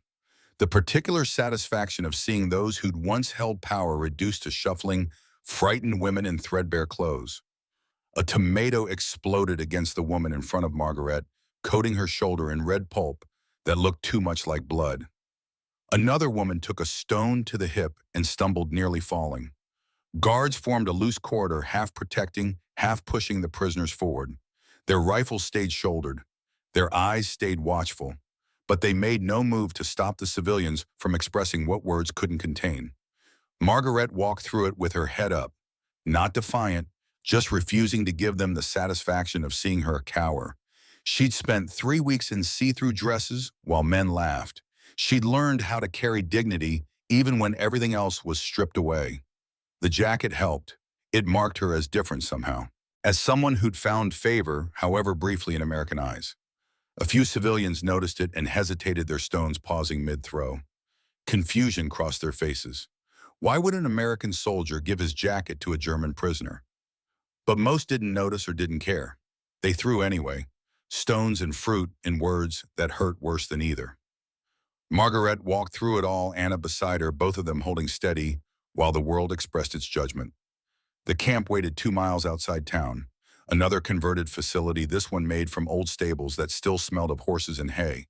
The particular satisfaction of seeing those who'd once held power reduced to shuffling, frightened women in threadbare clothes. A tomato exploded against the woman in front of Margaret, coating her shoulder in red pulp that looked too much like blood. Another woman took a stone to the hip and stumbled, nearly falling. Guards formed a loose corridor, half protecting, half pushing the prisoners forward. Their rifles stayed shouldered. Their eyes stayed watchful. But they made no move to stop the civilians from expressing what words couldn't contain. Margaret walked through it with her head up, not defiant, just refusing to give them the satisfaction of seeing her cower. She'd spent 3 weeks in see-through dresses while men laughed. She'd learned how to carry dignity even when everything else was stripped away. The jacket helped. It marked her as different somehow, as someone who'd found favor, however briefly, in American eyes. A few civilians noticed it and hesitated, their stones pausing mid-throw. Confusion crossed their faces. Why would an American soldier give his jacket to a German prisoner? But most didn't notice or didn't care. They threw anyway, stones and fruit and words that hurt worse than either. Margaret walked through it all, Anna beside her, both of them holding steady while the world expressed its judgment. The camp waited 2 miles outside town, another converted facility, this one made from old stables that still smelled of horses and hay.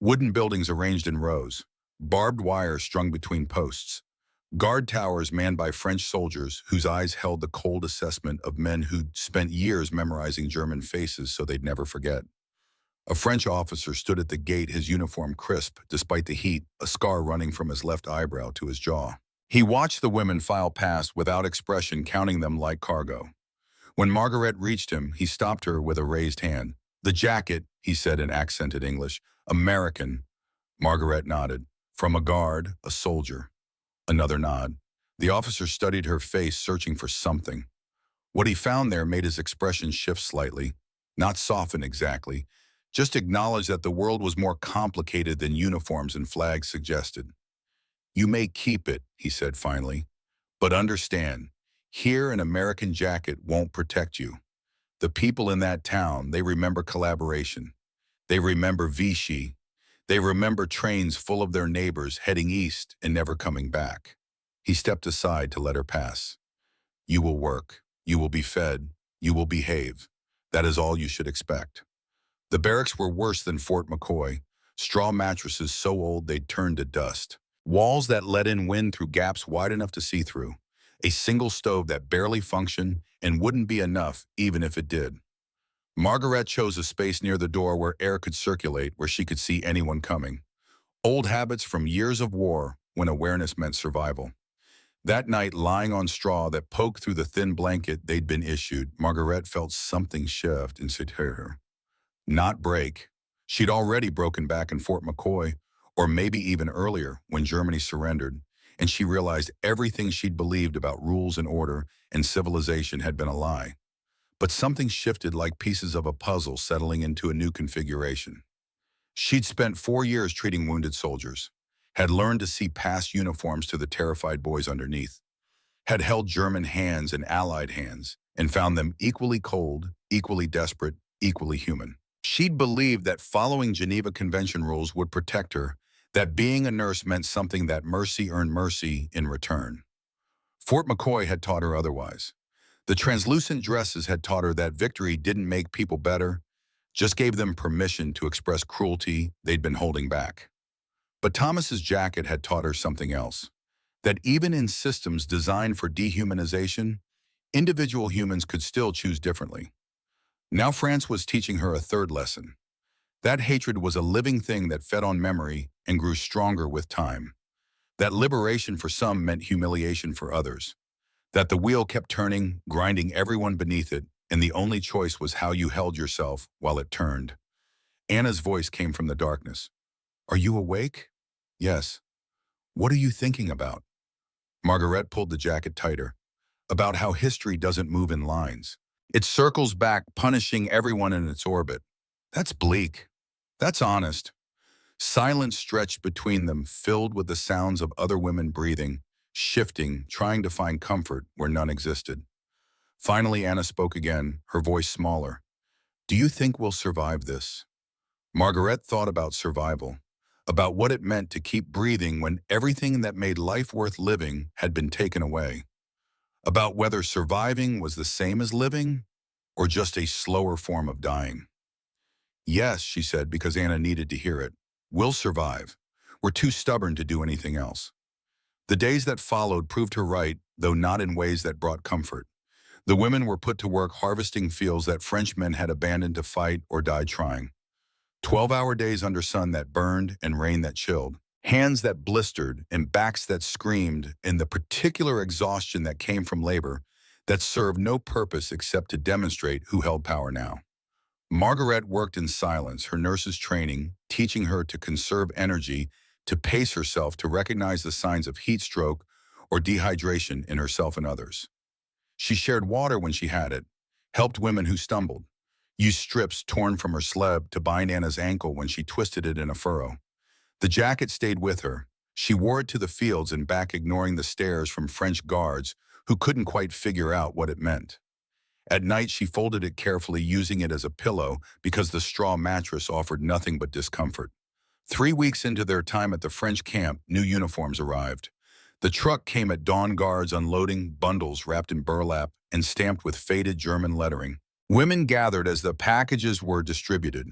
Wooden buildings arranged in rows, barbed wire strung between posts, guard towers manned by French soldiers whose eyes held the cold assessment of men who'd spent years memorizing German faces so they'd never forget. A French officer stood at the gate, his uniform crisp despite the heat, a scar running from his left eyebrow to his jaw. He watched the women file past without expression, counting them like cargo. When Margaret reached him, he stopped her with a raised hand. "The jacket," he said in accented English. "American." Margaret nodded. "From a guard, a soldier." Another nod. The officer studied her face, searching for something. What he found there made his expression shift slightly, not soften exactly, just acknowledge that the world was more complicated than uniforms and flags suggested. "You may keep it," he said finally, "but understand, here an American jacket won't protect you. The people in that town, they remember collaboration. They remember Vichy. They remember trains full of their neighbors heading east and never coming back." He stepped aside to let her pass. "You will work. You will be fed. You will behave. That is all you should expect." The barracks were worse than Fort McCoy, straw mattresses so old they'd turned to dust. Walls that let in wind through gaps wide enough to see through. A single stove that barely functioned and wouldn't be enough even if it did. Margaret chose a space near the door where air could circulate, where she could see anyone coming. Old habits from years of war when awareness meant survival. That night, lying on straw that poked through the thin blanket they'd been issued, Margaret felt something shift inside her. Not break. She'd already broken back in Fort McCoy, or maybe even earlier when Germany surrendered, and she realized everything she'd believed about rules and order and civilization had been a lie. But something shifted, like pieces of a puzzle settling into a new configuration. She'd spent 4 years treating wounded soldiers, had learned to see past uniforms to the terrified boys underneath, had held German hands and Allied hands, and found them equally cold, equally desperate, equally human. She'd believed that following Geneva Convention rules would protect her, that being a nurse meant something, that mercy earned mercy in return. Fort McCoy had taught her otherwise. The translucent dresses had taught her that victory didn't make people better, just gave them permission to express cruelty they'd been holding back. But Thomas's jacket had taught her something else, that even in systems designed for dehumanization, individual humans could still choose differently. Now France was teaching her a third lesson. That hatred was a living thing that fed on memory and grew stronger with time. That liberation for some meant humiliation for others. That the wheel kept turning, grinding everyone beneath it, and the only choice was how you held yourself while it turned. Anna's voice came from the darkness. "Are you awake?" "Yes." "What are you thinking about?" Margaret pulled the jacket tighter. "About how history doesn't move in lines. It circles back, punishing everyone in its orbit." "That's bleak." "That's honest." Silence stretched between them, filled with the sounds of other women breathing, shifting, trying to find comfort where none existed. Finally, Anna spoke again, her voice smaller. "Do you think we'll survive this?" Margaret thought about survival. about what it meant to keep breathing when everything that made life worth living had been taken away, about whether surviving was the same as living or just a slower form of dying. Yes, she said, because Anna needed to hear it. We'll survive. We're too stubborn to do anything else. The days that followed proved her right, though not in ways that brought comfort. The women were put to work harvesting fields that Frenchmen had abandoned to fight or die trying. 12-hour days under sun that burned and rain that chilled. Hands that blistered and backs that screamed in the particular exhaustion that came from labor that served no purpose except to demonstrate who held power now. Margaret worked in silence, her nurses training, teaching her to conserve energy, to pace herself, to recognize the signs of heat stroke or dehydration in herself and others. She shared water when she had it, helped women who stumbled, used strips torn from her sled to bind Anna's ankle when she twisted it in a furrow. The jacket stayed with her. She wore it to the fields and back, ignoring the stares from French guards who couldn't quite figure out what it meant. At night, she folded it carefully, using it as a pillow because the straw mattress offered nothing but discomfort. 3 weeks into their time at the French camp, new uniforms arrived. The truck came at dawn, guards unloading bundles wrapped in burlap and stamped with faded German lettering. Women gathered as the packages were distributed,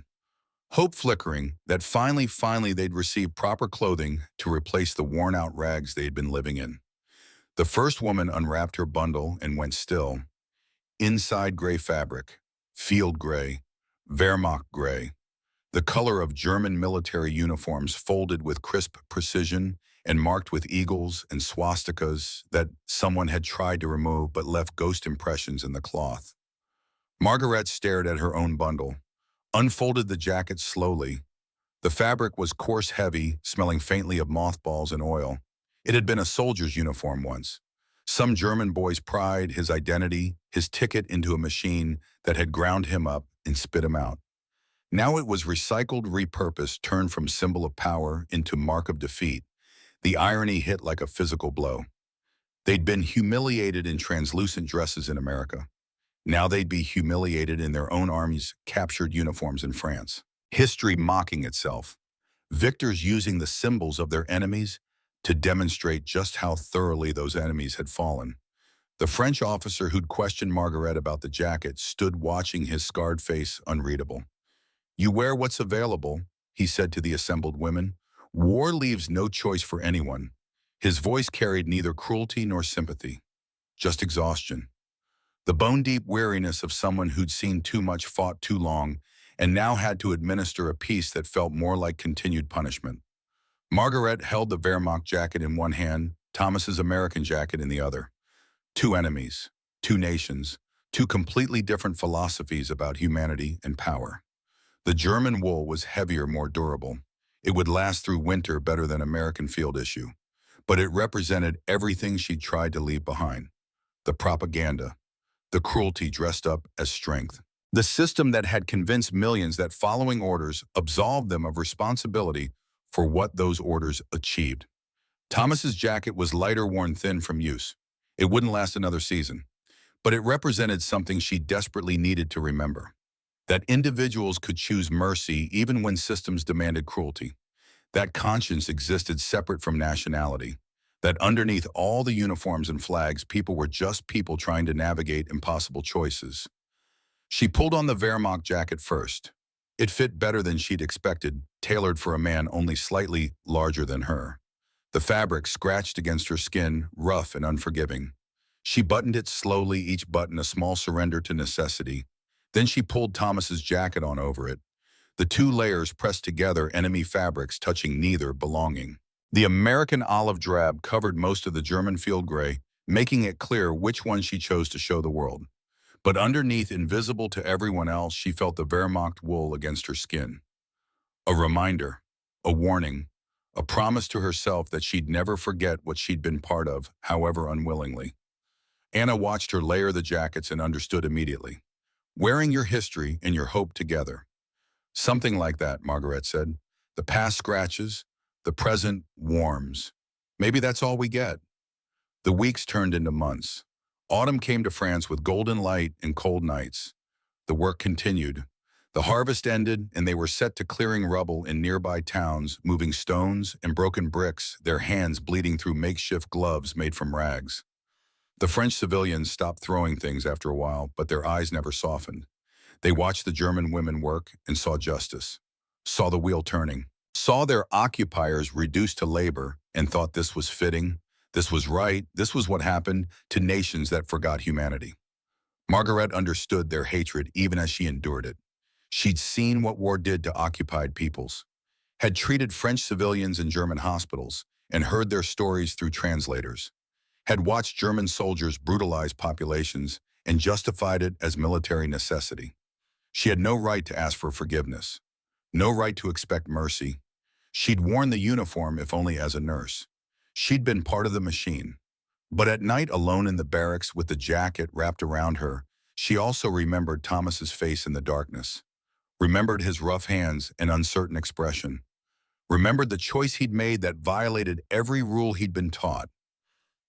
hope flickering that finally they'd receive proper clothing to replace the worn-out rags they'd been living in. The first woman unwrapped her bundle and went still. Inside, gray fabric, field gray, Wehrmacht gray, the color of German military uniforms, folded with crisp precision and marked with eagles and swastikas that someone had tried to remove but left ghost impressions in the cloth. Margaret stared at her own bundle, unfolded the jacket slowly. The fabric was coarse, heavy, smelling faintly of mothballs and oil. It had been a soldier's uniform once. Some German boy's pride, his identity, his ticket into a machine that had ground him up and spit him out. Now it was recycled, repurposed, turned from symbol of power into mark of defeat. The irony hit like a physical blow. They'd been humiliated in translucent dresses in America. Now they'd be humiliated in their own army's captured uniforms in France. History mocking itself. Victors using the symbols of their enemies to demonstrate just how thoroughly those enemies had fallen. The French officer who'd questioned Margaret about the jacket stood watching, his scarred face unreadable. "You wear what's available," he said to the assembled women. "War leaves no choice for anyone." His voice carried neither cruelty nor sympathy, just exhaustion. The bone-deep weariness of someone who'd seen too much, fought too long, and now had to administer a peace that felt more like continued punishment. Margaret held the Wehrmacht jacket in one hand, Thomas's American jacket in the other. Two enemies, two nations, two completely different philosophies about humanity and power. The German wool was heavier, more durable. It would last through winter better than American field issue. But it represented everything she'd tried to leave behind. The propaganda, the cruelty dressed up as strength. The system that had convinced millions that following orders absolved them of responsibility for what those orders achieved. Thomas's jacket was lighter, worn thin from use. It wouldn't last another season. But it represented something she desperately needed to remember. That individuals could choose mercy even when systems demanded cruelty. That conscience existed separate from nationality. That underneath all the uniforms and flags, people were just people trying to navigate impossible choices. She pulled on the Wehrmacht jacket first. It fit better than she'd expected, tailored for a man only slightly larger than her. The fabric scratched against her skin, rough and unforgiving. She buttoned it slowly, each button a small surrender to necessity. Then she pulled Thomas's jacket on over it. The two layers pressed together, enemy fabrics touching neither, belonging. The American olive drab covered most of the German field gray, making it clear which one she chose to show the world. But underneath, invisible to everyone else, she felt the Wehrmacht wool against her skin. A reminder, a warning, a promise to herself that she'd never forget what she'd been part of, however unwillingly. Anna watched her layer the jackets and understood immediately. Wearing your history and your hope together. Something like that, Margaret said. The past scratches, the present warms. Maybe that's all we get. The weeks turned into months. Autumn came to France with golden light and cold nights. The work continued. The harvest ended, and they were set to clearing rubble in nearby towns, moving stones and broken bricks, their hands bleeding through makeshift gloves made from rags. The French civilians stopped throwing things after a while, but their eyes never softened. They watched the German women work and saw justice, saw the wheel turning, saw their occupiers reduced to labor, and thought this was fitting, this was right, this was what happened to nations that forgot humanity. Margaret understood their hatred even as she endured it. She'd seen what war did to occupied peoples, had treated French civilians in German hospitals, and heard their stories through translators, had watched German soldiers brutalize populations and justified it as military necessity. She had no right to ask for forgiveness, no right to expect mercy. She'd worn the uniform if only as a nurse. She'd been part of the machine. But at night, alone in the barracks with the jacket wrapped around her, she also remembered Thomas's face in the darkness, remembered his rough hands and uncertain expression, remembered the choice he'd made that violated every rule he'd been taught.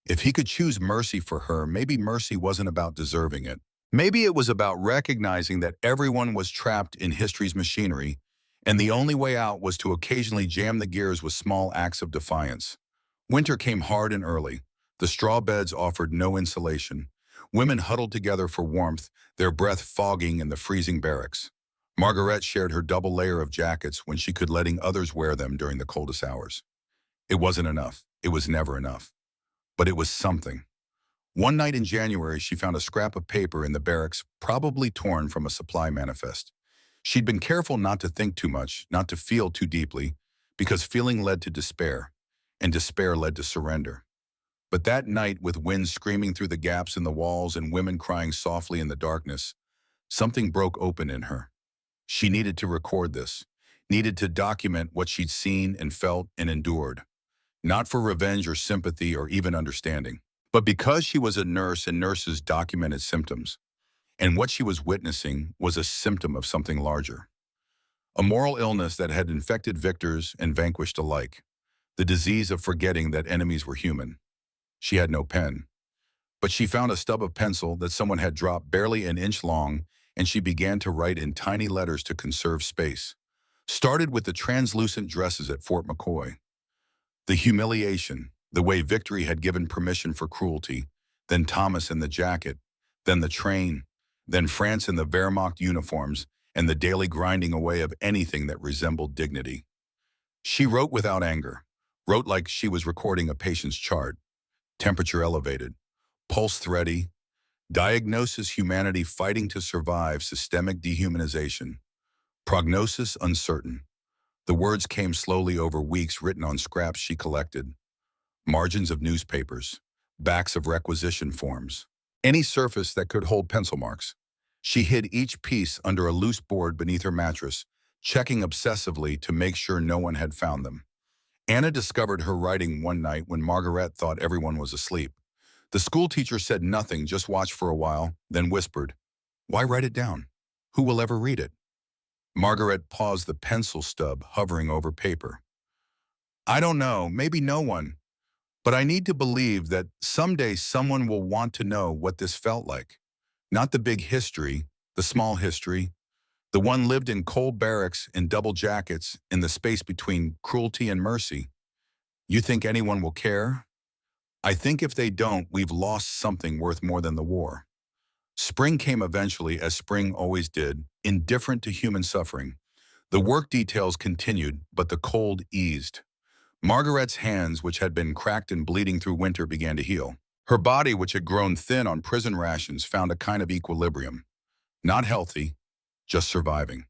If he could choose mercy for her, maybe mercy wasn't about deserving it. Maybe it was about recognizing that everyone was trapped in history's machinery, and the only way out was to occasionally jam the gears with small acts of defiance. Winter came hard and early. The straw beds offered no insulation. Women huddled together for warmth, their breath fogging in the freezing barracks. Margaret shared her double layer of jackets when she could letting others wear them during the coldest hours. It wasn't enough. It was never enough. But it was something. One night in January, she found a scrap of paper in the barracks, probably torn from a supply manifest. She'd been careful not to think too much, not to feel too deeply, because feeling led to despair, and despair led to surrender. But that night, with wind screaming through the gaps in the walls and women crying softly in the darkness, something broke open in her. She needed to record this, needed to document what she'd seen and felt and endured, not for revenge or sympathy or even understanding, but because she was a nurse and nurses documented symptoms. And what she was witnessing was a symptom of something larger. A moral illness that had infected victors and vanquished alike. The disease of forgetting that enemies were human. She had no pen, but she found a stub of pencil that someone had dropped barely an inch long, and she began to write in tiny letters to conserve space. Started with the translucent dresses at Fort McCoy. The humiliation, the way victory had given permission for cruelty, then Thomas in the jacket, then the train, then France in the Wehrmacht uniforms, and the daily grinding away of anything that resembled dignity. She wrote without anger, wrote like she was recording a patient's chart. Temperature elevated, pulse thready, diagnosis humanity fighting to survive systemic dehumanization, prognosis uncertain. The words came slowly over weeks, written on scraps she collected, margins of newspapers, backs of requisition forms, any surface that could hold pencil marks. She hid each piece under a loose board beneath her mattress, checking obsessively to make sure no one had found them. Anna discovered her writing one night when Margaret thought everyone was asleep. The school teacher said nothing, just watched for a while, then whispered, "Why write it down? Who will ever read it?" Margaret paused, the pencil stub hovering over paper. "I don't know, maybe no one. But I need to believe that someday someone will want to know what this felt like. Not the big history, the small history, the one lived in cold barracks in double jackets in the space between cruelty and mercy. You think anyone will care? I think if they don't, we've lost something worth more than the war." Spring came eventually, as spring always did, indifferent to human suffering. The work details continued, but the cold eased. Margaret's hands, which had been cracked and bleeding through winter, began to heal. Her body, which had grown thin on prison rations, found a kind of equilibrium. Not healthy, just surviving.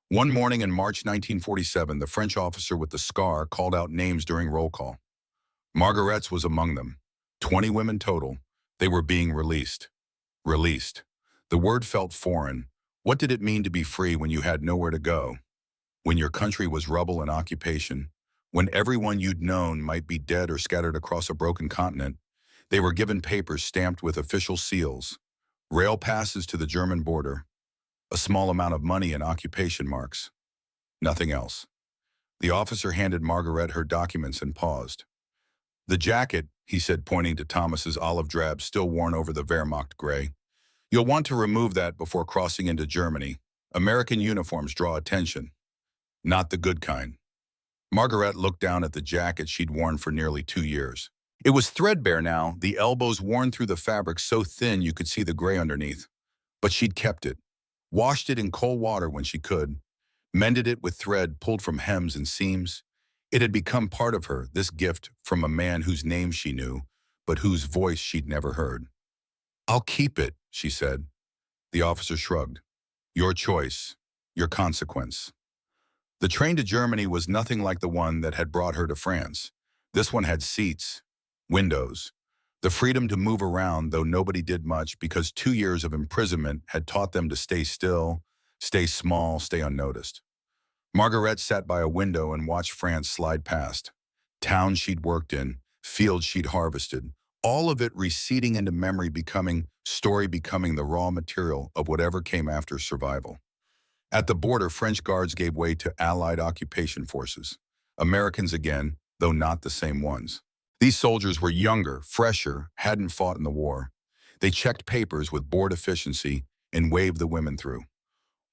One morning in March 1947, the French officer with the scar called out names during roll call. Margaret's was among them. 20 women total. They were being released. Released. The word felt foreign. What did it mean to be free when you had nowhere to go? When your country was rubble and occupation? When everyone you'd known might be dead or scattered across a broken continent? They were given papers stamped with official seals, rail passes to the German border, a small amount of money and occupation marks. Nothing else. The officer handed Margaret her documents and paused. "The jacket," he said, pointing to Thomas's olive drab still worn over the Wehrmacht gray. "You'll want to remove that before crossing into Germany. American uniforms draw attention, not the good kind. Margaret looked down at the jacket she'd worn for nearly 2 years. It was threadbare now, the elbows worn through the fabric so thin you could see the gray underneath. But she'd kept it, washed it in cold water when she could, mended it with thread pulled from hems and seams. It had become part of her, this gift from a man whose name she knew, but whose voice she'd never heard. "I'll keep it," she said. The officer shrugged. "Your choice, your consequence." The train to Germany was nothing like the one that had brought her to France. This one had seats, windows, the freedom to move around, though nobody did much because 2 years of imprisonment had taught them to stay still, stay small, stay unnoticed. Margaret sat by a window and watched France slide past. Towns she'd worked in, fields she'd harvested, all of it receding into memory, becoming the raw material of whatever came after survival. At the border, French guards gave way to Allied occupation forces. Americans again, though not the same ones. These soldiers were younger, fresher, hadn't fought in the war. They checked papers with bored efficiency and waved the women through.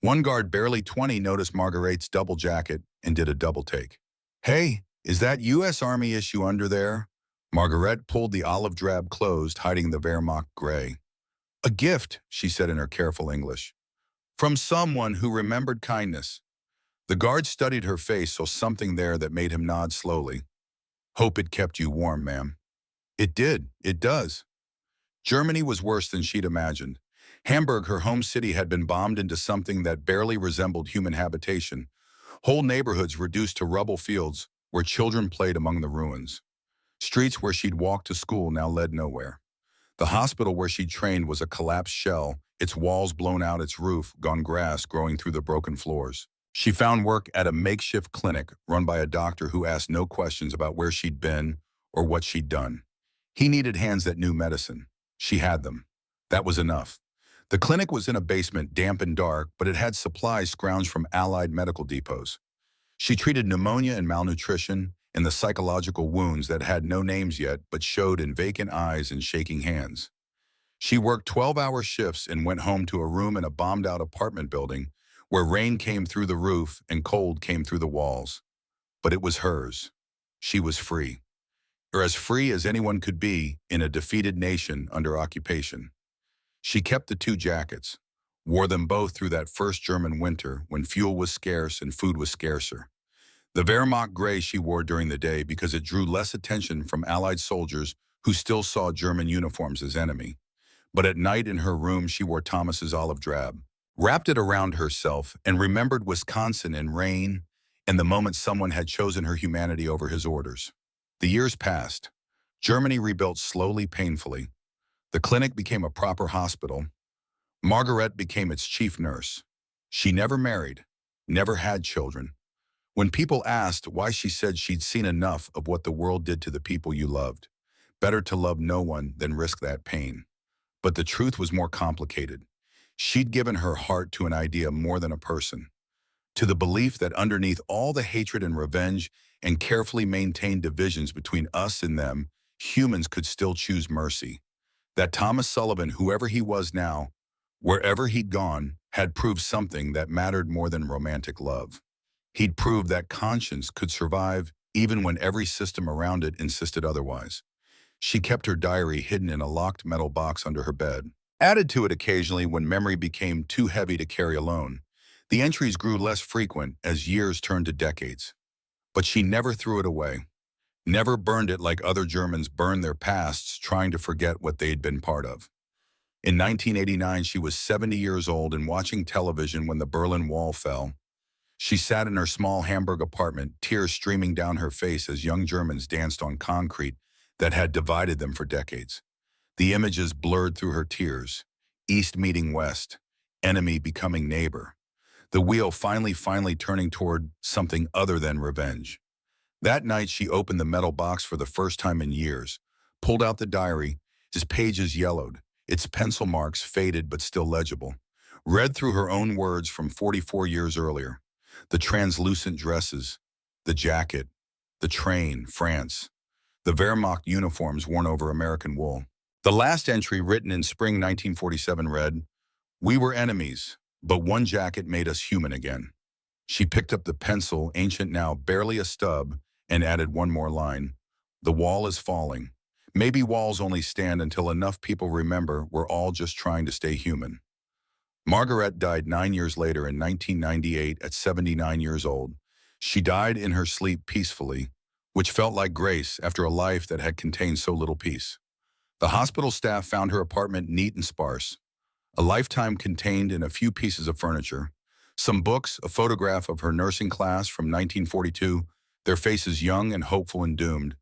One guard, barely 20, noticed Margaret's double jacket and did a double take. "Hey, is that U.S. Army issue under there?" Margaret pulled the olive drab closed, hiding the Wehrmacht gray. "A gift," she said in her careful English. "From someone who remembered kindness." The guard studied her face, saw something there that made him nod slowly. "Hope it kept you warm, ma'am." "It did. It does." Germany was worse than she'd imagined. Hamburg, her home city, had been bombed into something that barely resembled human habitation. Whole neighborhoods reduced to rubble fields where children played among the ruins. Streets where she'd walked to school now led nowhere. The hospital where she'd trained was a collapsed shell, its walls blown out, its roof gone, grass growing through the broken floors. She found work at a makeshift clinic run by a doctor who asked no questions about where she'd been or what she'd done. He needed hands that knew medicine. She had them. That was enough. The clinic was in a basement, damp and dark, but it had supplies scrounged from Allied medical depots. She treated pneumonia and malnutrition and the psychological wounds that had no names yet but showed in vacant eyes and shaking hands. She worked 12-hour shifts and went home to a room in a bombed-out apartment building where rain came through the roof and cold came through the walls. But it was hers. She was free, or as free as anyone could be in a defeated nation under occupation. She kept the two jackets, wore them both through that first German winter when fuel was scarce and food was scarcer. The Wehrmacht gray she wore during the day because it drew less attention from Allied soldiers who still saw German uniforms as enemy. But at night in her room she wore Thomas's olive drab, wrapped it around herself, and remembered Wisconsin in rain and the moment someone had chosen her humanity over his orders. The years passed. Germany rebuilt slowly, painfully. The clinic became a proper hospital. Margaret became its chief nurse. She never married, never had children. When people asked why, she said she'd seen enough of what the world did to the people you loved. Better to love no one than risk that pain. But the truth was more complicated. She'd given her heart to an idea more than a person, to the belief that underneath all the hatred and revenge and carefully maintained divisions between us and them, humans could still choose mercy. That Thomas Sullivan, whoever he was now, wherever he'd gone, had proved something that mattered more than romantic love. He'd proved that conscience could survive even when every system around it insisted otherwise. She kept her diary hidden in a locked metal box under her bed, added to it occasionally when memory became too heavy to carry alone. The entries grew less frequent as years turned to decades. But she never threw it away, never burned it like other Germans burned their pasts trying to forget what they'd been part of. In 1989, she was 70 years old and watching television when the Berlin Wall fell. She sat in her small Hamburg apartment, tears streaming down her face as young Germans danced on concrete that had divided them for decades. The images blurred through her tears. East meeting West, enemy becoming neighbor. The wheel finally turning toward something other than revenge. That night, she opened the metal box for the first time in years, pulled out the diary, its pages yellowed, its pencil marks faded but still legible, read through her own words from 44 years earlier. The translucent dresses, the jacket, the train, France, the Wehrmacht uniforms worn over American wool. The last entry, written in spring 1947, read, "We were enemies, But one jacket made us human again. She picked up the pencil, ancient now, barely a stub, and added one more line. The wall is falling. Maybe walls only stand until enough people remember we're all just trying to stay human. Margaret died 9 years later in 1998 at 79 years old. She died in her sleep peacefully, which felt like grace after a life that had contained so little peace. The hospital staff found her apartment neat and sparse, a lifetime contained in a few pieces of furniture, some books, a photograph of her nursing class from 1942, their faces young and hopeful and doomed,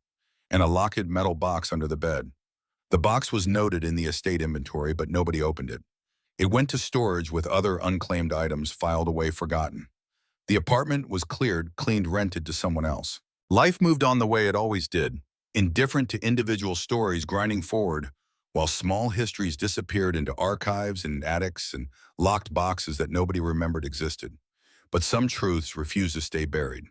and a locked metal box under the bed. The box was noted in the estate inventory, but nobody opened it. It went to storage with other unclaimed items filed away forgotten. The apartment was cleared, cleaned, rented to someone else. Life moved on the way it always did, indifferent to individual stories grinding forward, while small histories disappeared into archives and attics and locked boxes that nobody remembered existed. But some truths refused to stay buried.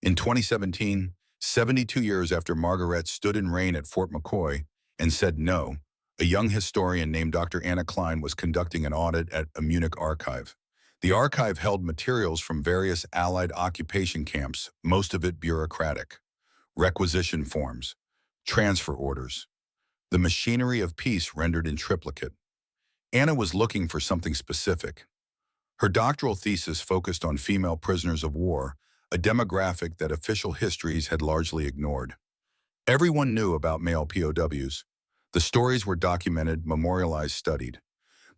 In 2017, 72 years after Margaret stood in rain at Fort McCoy and said no, a young historian named Dr. Anna Klein was conducting an audit at a Munich archive. The archive held materials from various Allied occupation camps, most of it bureaucratic. Requisition forms, transfer orders, the machinery of peace rendered in triplicate. Anna was looking for something specific. Her doctoral thesis focused on female prisoners of war, a demographic that official histories had largely ignored. Everyone knew about male POWs. The stories were documented, memorialized, studied.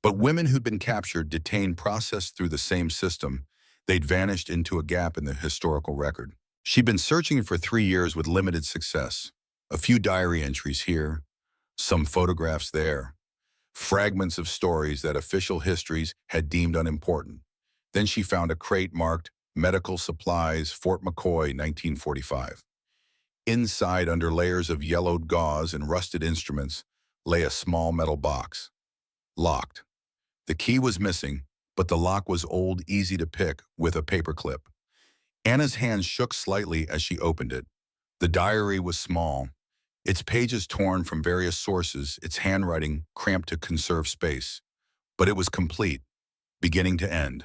But women who'd been captured, detained, processed through the same system, they'd vanished into a gap in the historical record. She'd been searching for 3 years with limited success. A few diary entries here, some photographs there, fragments of stories that official histories had deemed unimportant. Then she found a crate marked Medical Supplies, Fort McCoy, 1945. Inside, under layers of yellowed gauze and rusted instruments, lay a small metal box. Locked. The key was missing, but the lock was old, easy to pick, with a paper clip. Anna's hands shook slightly as she opened it. The diary was small, its pages torn from various sources, its handwriting cramped to conserve space. But it was complete, beginning to end.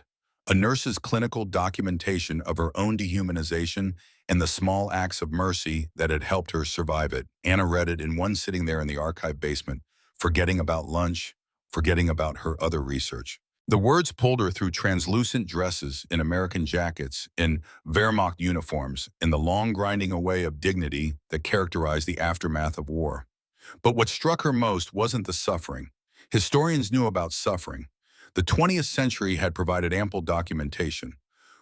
A nurse's clinical documentation of her own dehumanization and the small acts of mercy that had helped her survive it. Anna read it in one sitting there in the archive basement, forgetting about lunch, forgetting about her other research. The words pulled her through translucent dresses, in American jackets, in Wehrmacht uniforms, in the long grinding away of dignity that characterized the aftermath of war. But what struck her most wasn't the suffering. Historians knew about suffering. The 20th century had provided ample documentation.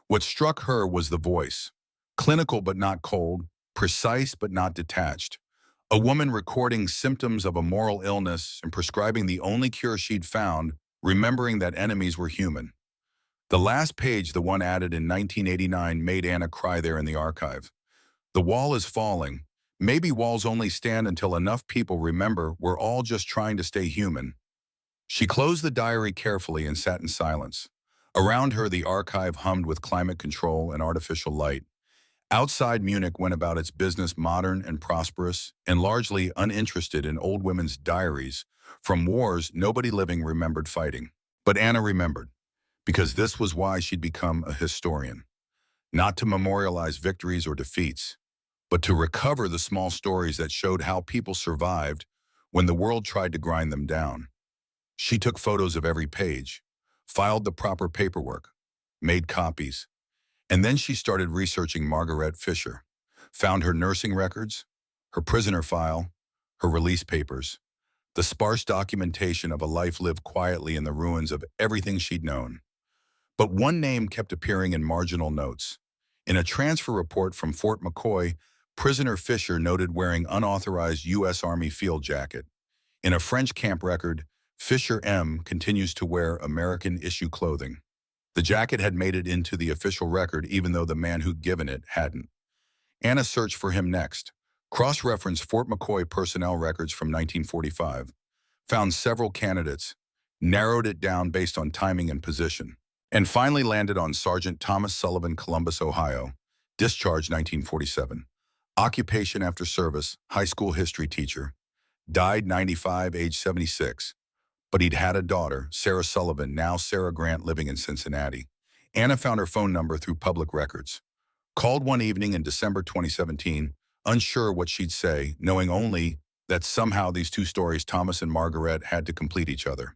What struck her was the voice. Clinical but not cold, precise but not detached. A woman recording symptoms of a moral illness and prescribing the only cure she'd found, remembering that enemies were human. The last page, the one added in 1989, made Anna cry there in the archive. The wall is falling. Maybe walls only stand until enough people remember we're all just trying to stay human. She closed the diary carefully and sat in silence. Around her, the archive hummed with climate control and artificial light. Outside, Munich went about its business, modern and prosperous, and largely uninterested in old women's diaries. From wars, nobody living remembered fighting. But Anna remembered, because this was why she'd become a historian. Not to memorialize victories or defeats, but to recover the small stories that showed how people survived when the world tried to grind them down. She took photos of every page, filed the proper paperwork, made copies, and then she started researching Margaret Fisher, found her nursing records, her prisoner file, her release papers, the sparse documentation of a life lived quietly in the ruins of everything she'd known. But one name kept appearing in marginal notes. In a transfer report from Fort McCoy, prisoner Fisher noted wearing unauthorized U.S. Army field jacket. In a French camp record, Fisher M. continues to wear American-issue clothing. The jacket had made it into the official record even though the man who'd given it hadn't. Anna searched for him next, cross-referenced Fort McCoy personnel records from 1945, found several candidates, narrowed it down based on timing and position, and finally landed on Sergeant Thomas Sullivan, Columbus, Ohio, discharged 1947. Occupation after service, high school history teacher. Died 95, age 76. But he'd had a daughter, Sarah Sullivan, now Sarah Grant, living in Cincinnati. Anna found her phone number through public records. Called one evening in December 2017, unsure what she'd say, knowing only that somehow these two stories, Thomas and Margaret, had to complete each other.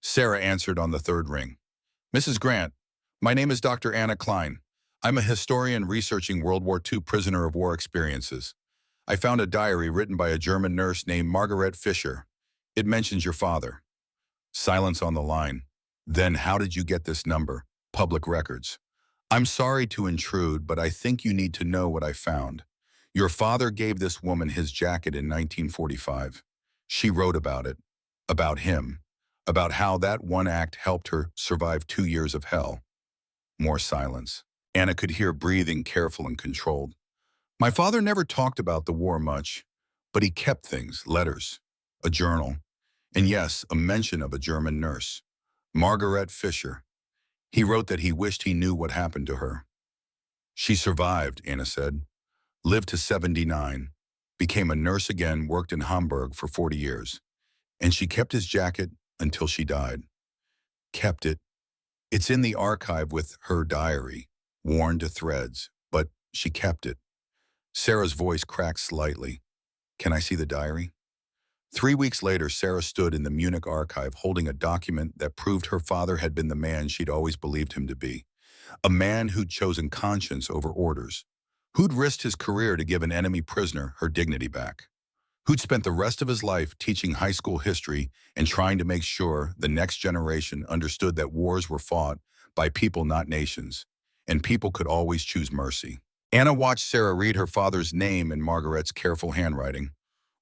Sarah answered on the third ring. "Mrs. Grant, my name is Dr. Anna Klein. I'm a historian researching World War II prisoner of war experiences. I found a diary written by a German nurse named Margaret Fisher. It mentions your father." Silence on the line. "Then how did you get this number?" "Public records." "I'm sorry to intrude, but I think you need to know what I found. Your father gave this woman his jacket in 1945. She wrote about it, about him, about how that one act helped her survive 2 years of hell." More silence. Anna could hear breathing, careful and controlled. "My father never talked about the war much, but he kept things, letters, a journal, and yes, a mention of a German nurse, Margaret Fisher. He wrote that he wished he knew what happened to her." "She survived," Anna said. "Lived to 79, became a nurse again, worked in Hamburg for 40 years. And she kept his jacket until she died." "Kept it. It's in the archive with her diary, worn to threads, but she kept it." Sarah's voice cracked slightly. "Can I see the diary?" 3 weeks later, Sarah stood in the Munich archive holding a document that proved her father had been the man she'd always believed him to be. A man who'd chosen conscience over orders. Who'd risked his career to give an enemy prisoner her dignity back. Who'd spent the rest of his life teaching high school history and trying to make sure the next generation understood that wars were fought by people, not nations, and people could always choose mercy. Anna watched Sarah read her father's name in Margaret's careful handwriting,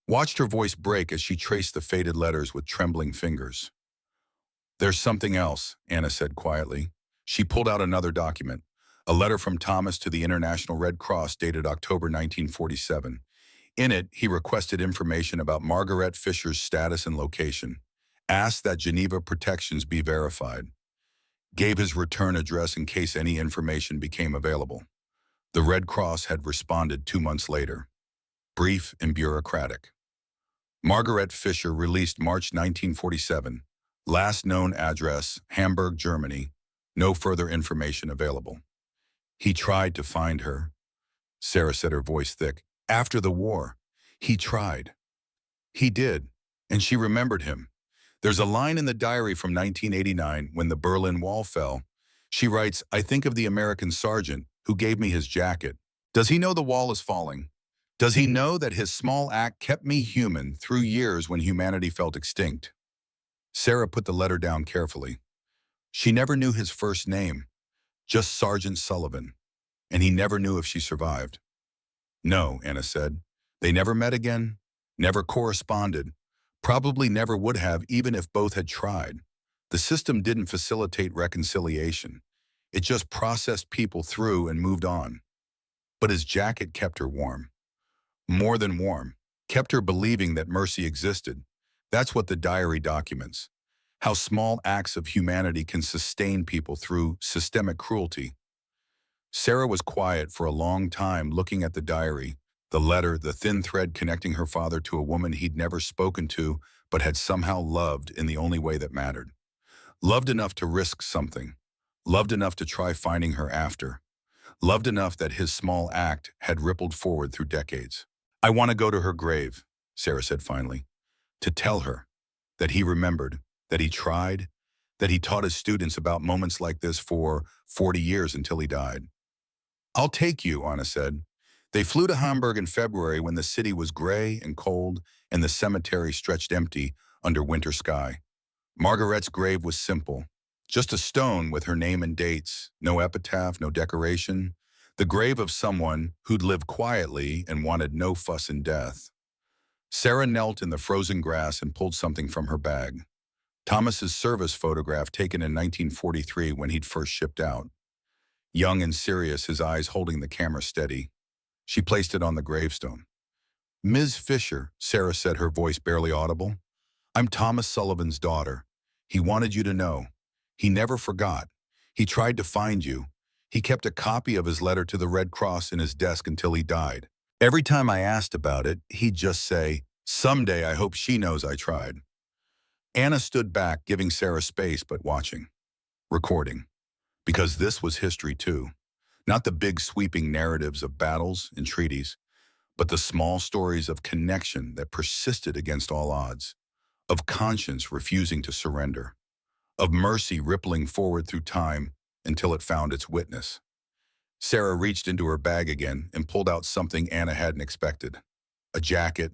watched her voice break as she traced the faded letters with trembling fingers. "There's something else," Anna said quietly. She pulled out another document, a letter from Thomas to the International Red Cross dated October 1947. In it, he requested information about Margaret Fisher's status and location, asked that Geneva protections be verified, gave his return address in case any information became available. The Red Cross had responded 2 months later. Brief and bureaucratic. Margaret Fisher, released March 1947. Last known address, Hamburg, Germany. No further information available. "He tried to find her," Sarah said, her voice thick. "After the war. He tried. He did. And she remembered him. There's a line in the diary from 1989 when the Berlin Wall fell. She writes, 'I think of the American sergeant who gave me his jacket. Does he know the wall is falling? Does he know that his small act kept me human through years when humanity felt extinct?'" Sarah put the letter down carefully. She never knew his first name, just Sergeant Sullivan, and he never knew if she survived. "No," Anna said. "They never met again, never corresponded, probably never would have even if both had tried. The system didn't facilitate reconciliation. It just processed people through and moved on. But his jacket kept her warm. More than warm, kept her believing that mercy existed. That's what the diary documents. How small acts of humanity can sustain people through systemic cruelty." Sarah was quiet for a long time, looking at the diary, the letter, the thin thread connecting her father to a woman he'd never spoken to but had somehow loved in the only way that mattered. Loved enough to risk something. Loved enough to try finding her after. Loved enough that his small act had rippled forward through decades. "I want to go to her grave," Sarah said finally, "to tell her that he remembered, that he tried, that he taught his students about moments like this for 40 years until he died." "I'll take you," Anna said. They flew to Hamburg in February when the city was gray and cold and the cemetery stretched empty under winter sky. Margaret's grave was simple, just a stone with her name and dates, no epitaph, no decoration, the grave of someone who'd lived quietly and wanted no fuss in death. Sarah knelt in the frozen grass and pulled something from her bag. Thomas's service photograph taken in 1943 when he'd first shipped out. Young and serious, his eyes holding the camera steady. She placed it on the gravestone. "Ms. Fisher," Sarah said, her voice barely audible. "I'm Thomas Sullivan's daughter. He wanted you to know. He never forgot. He tried to find you. He kept a copy of his letter to the Red Cross in his desk until he died. Every time I asked about it, he'd just say, 'Someday I hope she knows I tried.'" Anna stood back, giving Sarah space but watching, recording. Because this was history too. Not the big sweeping narratives of battles and treaties, but the small stories of connection that persisted against all odds, of conscience refusing to surrender, of mercy rippling forward through time until it found its witness. Sarah reached into her bag again and pulled out something Anna hadn't expected. A jacket,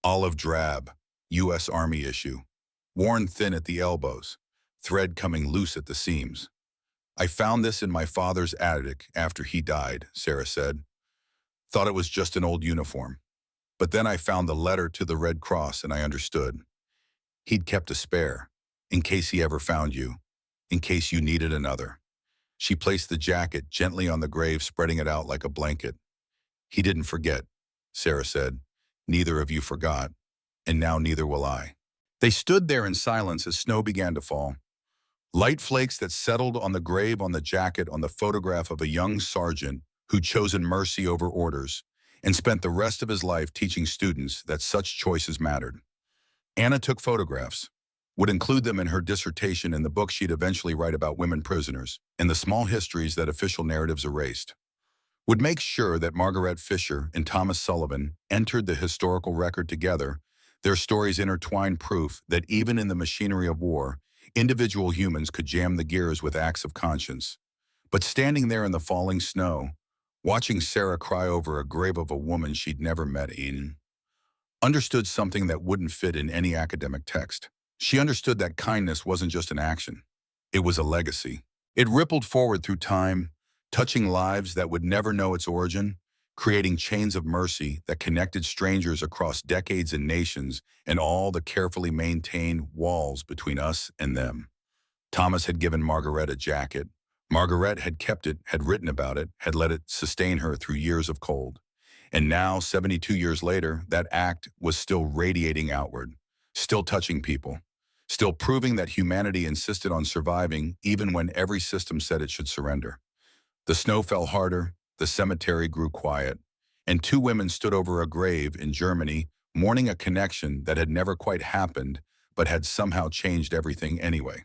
olive drab, U.S. Army issue, worn thin at the elbows, thread coming loose at the seams. I found this in my father's attic after he died, Sarah said. Thought it was just an old uniform. But then I found the letter to the Red Cross and I understood. He'd kept a spare, in case he ever found you, in case you needed another. She placed the jacket gently on the grave, spreading it out like a blanket. He didn't forget, Sarah said. Neither of you forgot, and now neither will I. They stood there in silence as snow began to fall. Light flakes that settled on the grave, on the jacket, on the photograph of a young sergeant who'd chosen mercy over orders and spent the rest of his life teaching students that such choices mattered. Anna took photographs, would include them in her dissertation in the book she'd eventually write about women prisoners and the small histories that official narratives erased. Would make sure that Margaret Fisher and Thomas Sullivan entered the historical record together, their stories intertwined, proof that even in the machinery of war, individual humans could jam the gears with acts of conscience. But standing there in the falling snow, watching Sarah cry over a grave of a woman she'd never met, understood something that wouldn't fit in any academic text. She understood that kindness wasn't just an action. It was a legacy. It rippled forward through time, touching lives that would never know its origin, creating chains of mercy that connected strangers across decades and nations and all the carefully maintained walls between us and them. Thomas had given Margaret a jacket. Margaret had kept it, had written about it, had let it sustain her through years of cold. And now, 72 years later, that act was still radiating outward, still touching people, still proving that humanity insisted on surviving even when every system said it should surrender. The snow fell harder, the cemetery grew quiet, and two women stood over a grave in Germany, mourning a connection that had never quite happened, but had somehow changed everything anyway.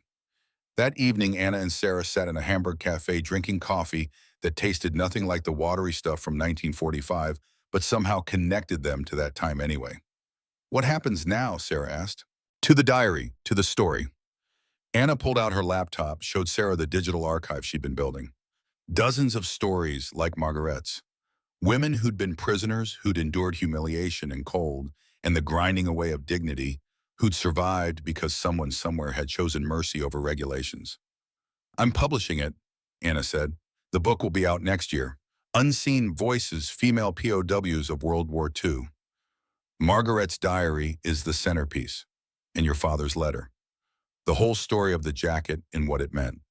That evening, Anna and Sarah sat in a Hamburg cafe drinking coffee that tasted nothing like the watery stuff from 1945, but somehow connected them to that time anyway. What happens now? Sarah asked. To the diary, to the story. Anna pulled out her laptop, showed Sarah the digital archive she'd been building. Dozens of stories like Margaret's. Women who'd been prisoners, who'd endured humiliation and cold, and the grinding away of dignity, who'd survived because someone somewhere had chosen mercy over regulations. I'm publishing it, Anna said. The book will be out next year. Unseen Voices, Female POWs of World War II. Margaret's diary is the centerpiece, and your father's letter. The whole story of the jacket and what it meant.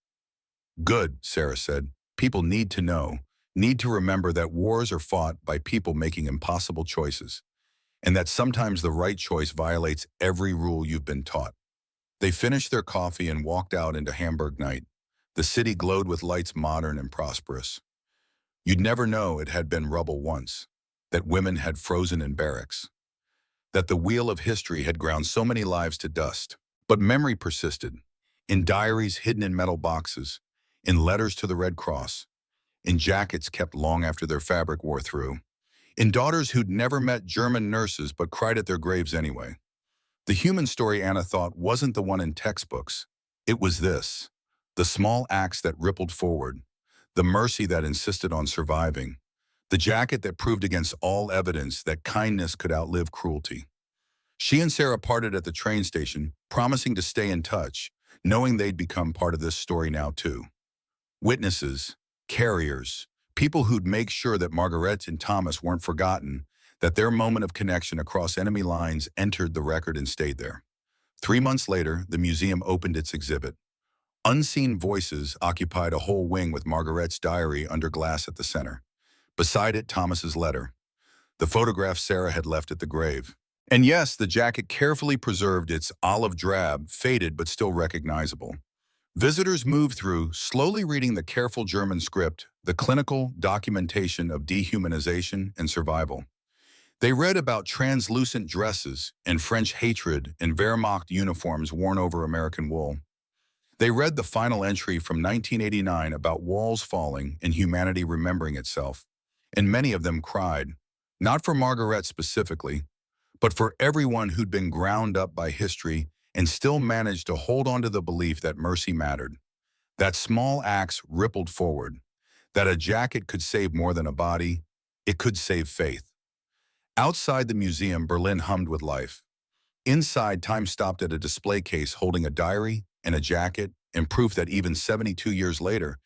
Good, Sarah said. People need to know, need to remember that wars are fought by people making impossible choices, and that sometimes the right choice violates every rule you've been taught. They finished their coffee and walked out into Hamburg night. The city glowed with lights, modern and prosperous. You'd never know it had been rubble once, that women had frozen in barracks, that the wheel of history had ground so many lives to dust. But memory persisted, in diaries hidden in metal boxes, in letters to the Red Cross, in jackets kept long after their fabric wore through, in daughters who'd never met German nurses but cried at their graves anyway. The human story, Anna thought, wasn't the one in textbooks. It was this, the small acts that rippled forward, the mercy that insisted on surviving, the jacket that proved against all evidence that kindness could outlive cruelty. She and Sarah parted at the train station, promising to stay in touch, knowing they'd become part of this story now too. Witnesses, carriers, people who'd make sure that Margaret and Thomas weren't forgotten, that their moment of connection across enemy lines entered the record and stayed there. 3 months later, the museum opened its exhibit. Unseen Voices occupied a whole wing with Margaret's diary under glass at the center. Beside it, Thomas's letter, the photograph Sarah had left at the grave. And yes, the jacket carefully preserved its olive drab, faded but still recognizable. Visitors moved through, slowly reading the careful German script, the clinical documentation of dehumanization and survival. They read about translucent dresses and French hatred and Wehrmacht uniforms worn over American wool. They read the final entry from 1989 about walls falling and humanity remembering itself. And many of them cried, not for Margaret specifically, but for everyone who'd been ground up by history and still managed to hold on to the belief that mercy mattered, that small acts rippled forward, that a jacket could save more than a body, it could save faith. Outside the museum, Berlin hummed with life. Inside, time stopped at a display case holding a diary and a jacket and proof that even 72 years later,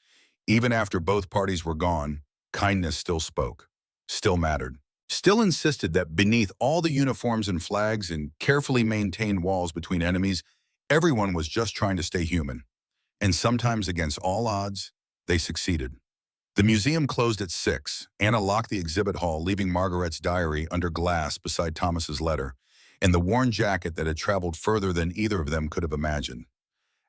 even after both parties were gone, kindness still spoke, still mattered, still insisted that beneath all the uniforms and flags and carefully maintained walls between enemies, everyone was just trying to stay human. And sometimes against all odds, they succeeded. The museum closed at 6. Anna locked the exhibit hall, leaving Margaret's diary under glass beside Thomas's letter and the worn jacket that had traveled further than either of them could have imagined.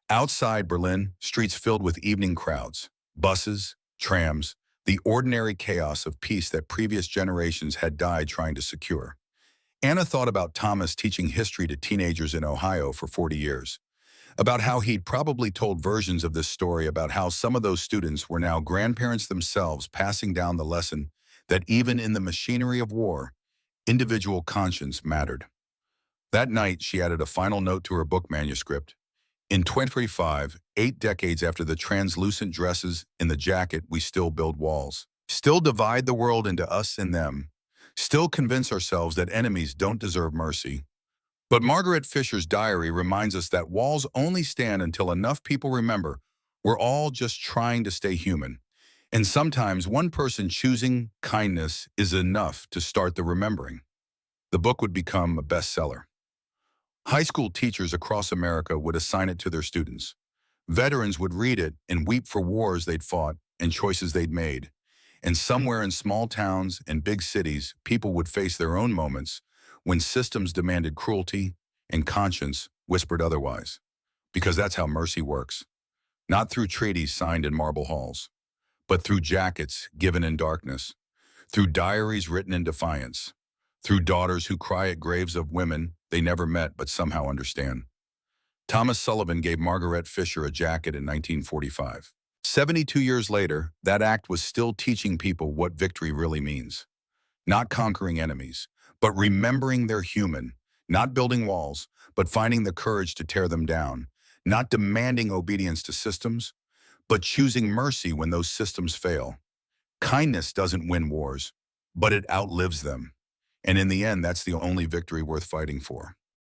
Outside Berlin, streets filled with evening crowds, buses, trams, the ordinary chaos of peace that previous generations had died trying to secure. Anna thought about Thomas teaching history to teenagers in Ohio for 40 years. About how he'd probably told versions of this story about how some of those students were now grandparents themselves, passing down the lesson that even in the machinery of war, individual conscience mattered. That night, she added a final note to her book manuscript. In 2025, 8 decades after the translucent dresses and the jacket, we still build walls, still divide the world into us and them, still convince ourselves that enemies don't deserve mercy. But Margaret Fisher's diary reminds us that walls only stand until enough people remember we're all just trying to stay human. And sometimes one person choosing kindness is enough to start the remembering. The book would become a bestseller. High school teachers across America would assign it to their students. Veterans would read it and weep for wars they'd fought and choices they'd made. And somewhere in small towns and big cities, people would face their own moments when systems demanded cruelty and conscience whispered otherwise. Because that's how mercy works. Not through treaties signed in marble halls, but through jackets given in darkness, through diaries written in defiance, through daughters who cry at graves of women they never met but somehow understand. Thomas Sullivan gave Margaret Fisher a jacket in 1945. 72 years later, that act was still teaching people what victory really means. Not conquering enemies, but remembering they're human, not building walls, but finding the courage to tear them down, not demanding obedience to systems, but choosing mercy when those systems fail. Kindness doesn't win wars, but it outlives them. And in the end, that's the only victory worth fighting for.